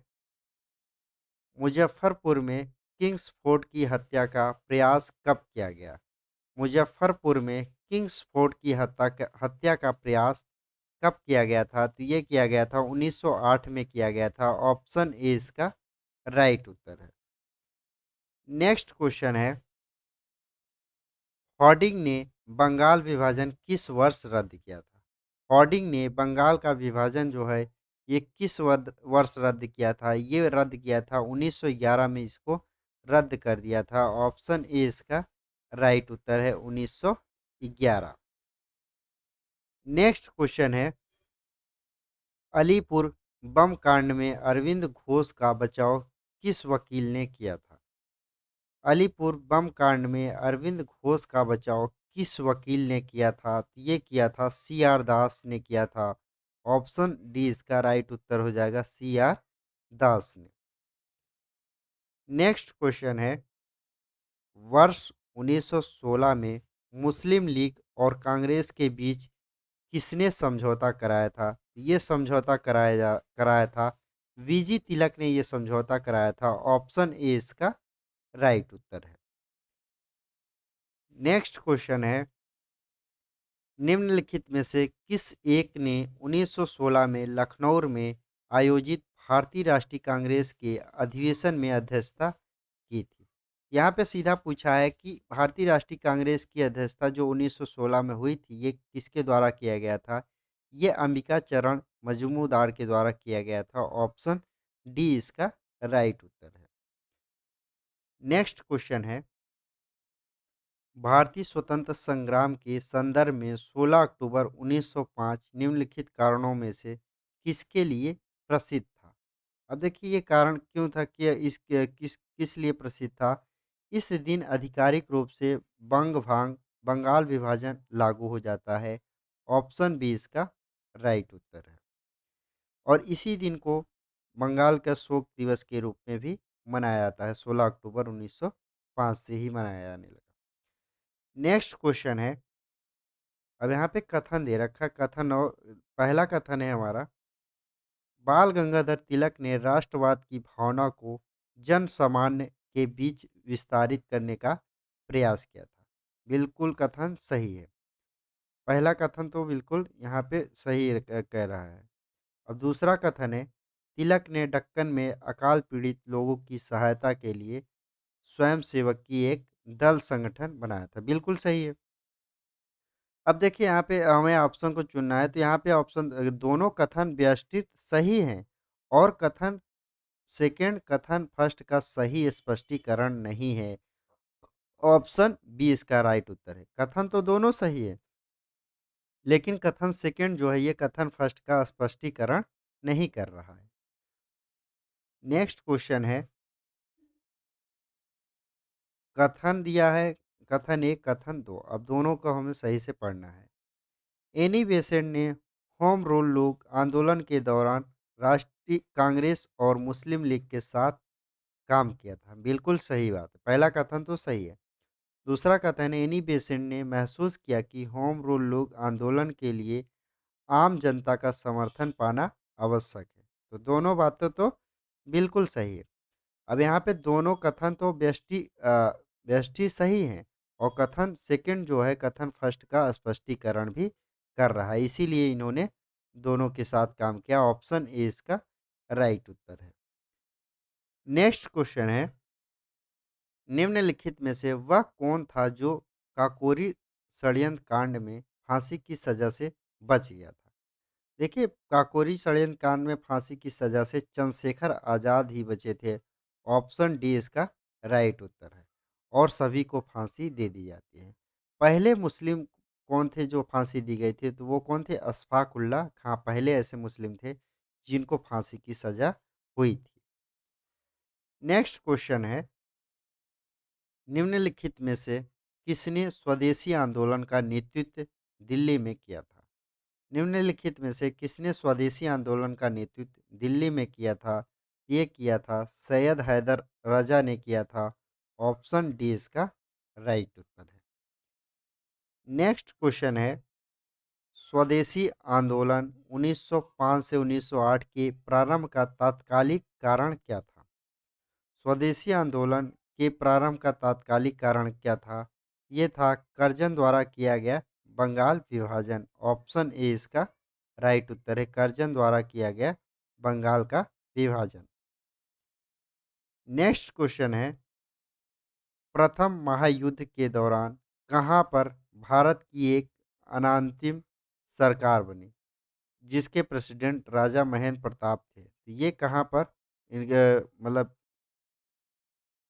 मुजफ्फरपुर में किंग्स फोर्ट की हत्या का प्रयास कब किया गया। मुजफ्फरपुर में किंग्स फोर्ट की हत्या का प्रयास कब किया गया था? तो ये किया गया था 1908 में किया गया था। ऑप्शन ए इसका राइट उत्तर है। नेक्स्ट क्वेश्चन है, हॉर्डिंग ने बंगाल विभाजन किस वर्ष रद्द किया था? हॉर्डिंग ने बंगाल का विभाजन जो है ये किस वर्ष रद्द किया था? ये रद्द किया था 1911 में, इसको रद्द कर दिया था। ऑप्शन ए इसका राइट उत्तर है 1911। नेक्स्ट क्वेश्चन है, अलीपुर बम कांड में अरविंद घोष का बचाव किस वकील ने किया था? अलीपुर बम कांड में अरविंद घोष का बचाव किस वकील ने किया था? तो ये किया था सी आर दास ने किया था। ऑप्शन डी इसका राइट उत्तर हो जाएगा, सी आर दास ने। नेक्स्ट क्वेश्चन है, वर्ष 1916 में मुस्लिम लीग और कांग्रेस के बीच किसने समझौता कराया था? ये समझौता कराया था वीजी तिलक ने, ये समझौता कराया था। ऑप्शन ए इसका राइट उत्तर है। नेक्स्ट क्वेश्चन है, निम्नलिखित में से किस एक ने 1916 में लखनऊ में आयोजित भारतीय राष्ट्रीय कांग्रेस के अधिवेशन में अध्यक्षता की थी? यहाँ पे सीधा पूछा है कि भारतीय राष्ट्रीय कांग्रेस की अध्यक्षता जो 1916 में हुई थी, ये किसके द्वारा किया गया था? ये अंबिका चरण मजूमदार के द्वारा किया गया था। ऑप्शन डी इसका राइट उत्तर है। नेक्स्ट क्वेश्चन है, भारतीय स्वतंत्र संग्राम के संदर्भ में 16 अक्टूबर 1905 निम्नलिखित कारणों में से किसके लिए प्रसिद्ध था? अब देखिए ये कारण क्यों था, कि किस किस लिए प्रसिद्ध था? इस दिन आधिकारिक रूप से बंगाल विभाजन लागू हो जाता है। ऑप्शन बी इसका राइट उत्तर है। और इसी दिन को बंगाल का शोक दिवस के रूप में भी मनाया जाता है। 16 अक्टूबर 1905 से ही मनाया जाने लगा। नेक्स्ट क्वेश्चन है, अब यहाँ पे कथन दे रखा है, कथन और पहला कथन है हमारा, बाल गंगाधर तिलक ने राष्ट्रवाद की भावना को जन सामान्य के बीच विस्तारित करने का प्रयास किया था। बिल्कुल कथन सही है। पहला कथन तो बिल्कुल यहाँ पे सही कह रहा है। अब दूसरा कथन है, तिलक ने दक्कन में अकाल पीड़ित लोगों की सहायता के लिए स्वयंसेवक की एक दल संगठन बनाया था। बिल्कुल सही है। अब देखिए यहाँ पे हमें ऑप्शन को चुनना है, तो यहाँ पे ऑप्शन दोनों कथन व्यवस्थित सही हैं, और कथन सेकंड कथन फर्स्ट का सही स्पष्टीकरण नहीं है। ऑप्शन बी इसका राइट उत्तर है। कथन तो दोनों सही है, लेकिन कथन सेकंड जो है ये कथन फर्स्ट का स्पष्टीकरण नहीं कर रहा है। नेक्स्ट क्वेश्चन है, कथन दिया है कथन एक कथन दो, अब दोनों को हमें सही से पढ़ना है। एनी बेसेंट ने होम रूल लोग आंदोलन के दौरान राष्ट्रीय कांग्रेस और मुस्लिम लीग के साथ काम किया था। बिल्कुल सही बात है। पहला कथन तो सही है। दूसरा कथन है, एनी बेसेंट ने महसूस किया कि होम रूल लोग आंदोलन के लिए आम जनता का समर्थन पाना आवश्यक है। तो दोनों बातें तो बिल्कुल सही है। अब यहाँ पे दोनों कथन तो व्यष्टि सही हैं, और कथन सेकंड जो है कथन फर्स्ट का स्पष्टीकरण भी कर रहा है, इसीलिए इन्होंने दोनों के साथ काम किया। ऑप्शन ए इसका राइट उत्तर है। नेक्स्ट क्वेश्चन है, निम्नलिखित में से वह कौन था जो काकोरी षड्यंत्र कांड में फांसी की सजा से बच गया था? देखिए, काकोरी षड्यंत्र कांड में फांसी की सजा से चंद्रशेखर आजाद ही बचे थे। ऑप्शन डी इसका राइट उत्तर है, और सभी को फांसी दे दी जाती है। पहले मुस्लिम कौन थे जो फांसी दी गई थी? तो वो कौन थे? अशफाक उल्लाह खां पहले ऐसे मुस्लिम थे जिनको फांसी की सजा हुई थी। नेक्स्ट क्वेश्चन है, निम्नलिखित में से किसने स्वदेशी आंदोलन का नेतृत्व दिल्ली में किया था? निम्नलिखित में से किसने स्वदेशी आंदोलन का नेतृत्व दिल्ली में किया था? ये किया था सैयद हैदर रजा ने किया था। ऑप्शन डी इसका राइट उत्तर है। नेक्स्ट क्वेश्चन है, स्वदेशी आंदोलन 1905 से 1908 के प्रारंभ का तात्कालिक कारण क्या था? स्वदेशी आंदोलन के प्रारंभ का तात्कालिक कारण क्या था? ये था कर्जन द्वारा किया गया बंगाल विभाजन। ऑप्शन ए इसका राइट उत्तर है। कर्जन द्वारा किया गया बंगाल का विभाजन। नेक्स्ट क्वेश्चन है, प्रथम महायुद्ध के दौरान कहाँ पर भारत की एक अनांतिम सरकार बनी जिसके प्रेसिडेंट राजा महेंद्र प्रताप थे? तो ये कहाँ पर मतलब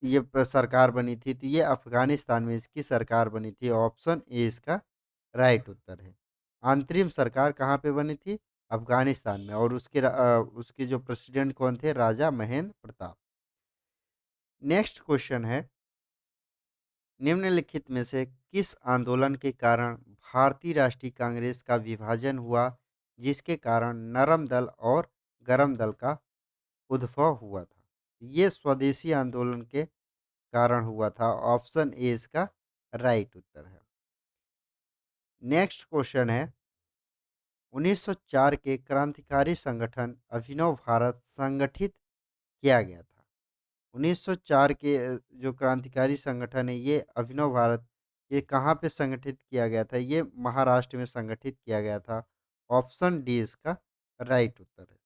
ये सरकार बनी थी? तो ये अफगानिस्तान में इसकी सरकार बनी थी। ऑप्शन ए इसका राइट उत्तर है। अंतरिम सरकार कहाँ पे बनी थी? अफगानिस्तान में। और उसके जो प्रेसिडेंट कौन थे? राजा महेंद्र प्रताप। नेक्स्ट क्वेश्चन है, निम्नलिखित में से किस आंदोलन के कारण भारतीय राष्ट्रीय कांग्रेस का विभाजन हुआ जिसके कारण नरम दल और गरम दल का उद्भव हुआ था? ये स्वदेशी आंदोलन के कारण हुआ था। ऑप्शन ए इसका राइट उत्तर है। नेक्स्ट क्वेश्चन है, 1904 के क्रांतिकारी संगठन अभिनव भारत संगठित किया गया था। 1904 के जो क्रांतिकारी संगठन है ये अभिनव भारत, ये कहाँ पे संगठित किया गया था? ये महाराष्ट्र में संगठित किया गया था। ऑप्शन डी इसका राइट उत्तर है।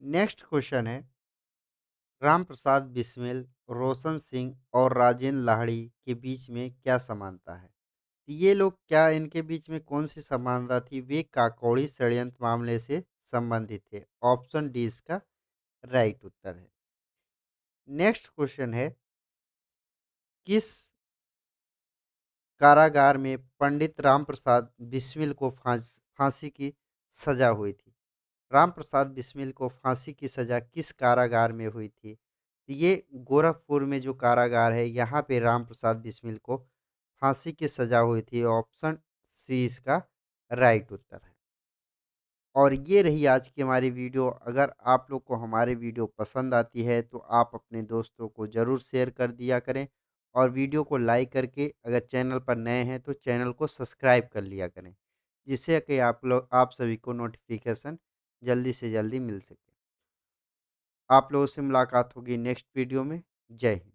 नेक्स्ट क्वेश्चन है, राम प्रसाद बिस्मिल, रोशन सिंह और राजेंद्र लाहिड़ी के बीच में क्या समानता है? तो ये लोग क्या, इनके बीच में कौन सी समानता थी? वे काकोड़ी षड्यंत्र मामले से संबंधित थे। ऑप्शन डी इसका राइट उत्तर है। नेक्स्ट क्वेश्चन है, किस कारागार में पंडित राम प्रसाद बिस्मिल को फांसी की सजा हुई थी? राम प्रसाद बिस्मिल को फांसी की सजा किस कारागार में हुई थी? तो ये गोरखपुर में जो कारागार है यहाँ पे राम प्रसाद बिस्मिल को फांसी की सजा हुई थी। ऑप्शन सी इसका राइट उत्तर है। और ये रही आज की हमारी वीडियो। अगर आप लोग को हमारी वीडियो पसंद आती है तो आप अपने दोस्तों को ज़रूर शेयर कर दिया करें और वीडियो को लाइक करके अगर चैनल पर नए हैं तो चैनल को सब्सक्राइब कर लिया करें, जिससे कि आप सभी को नोटिफिकेशन जल्दी से जल्दी मिल सके। आप लोगों से मुलाकात होगी नेक्स्ट वीडियो में। जय हिंद।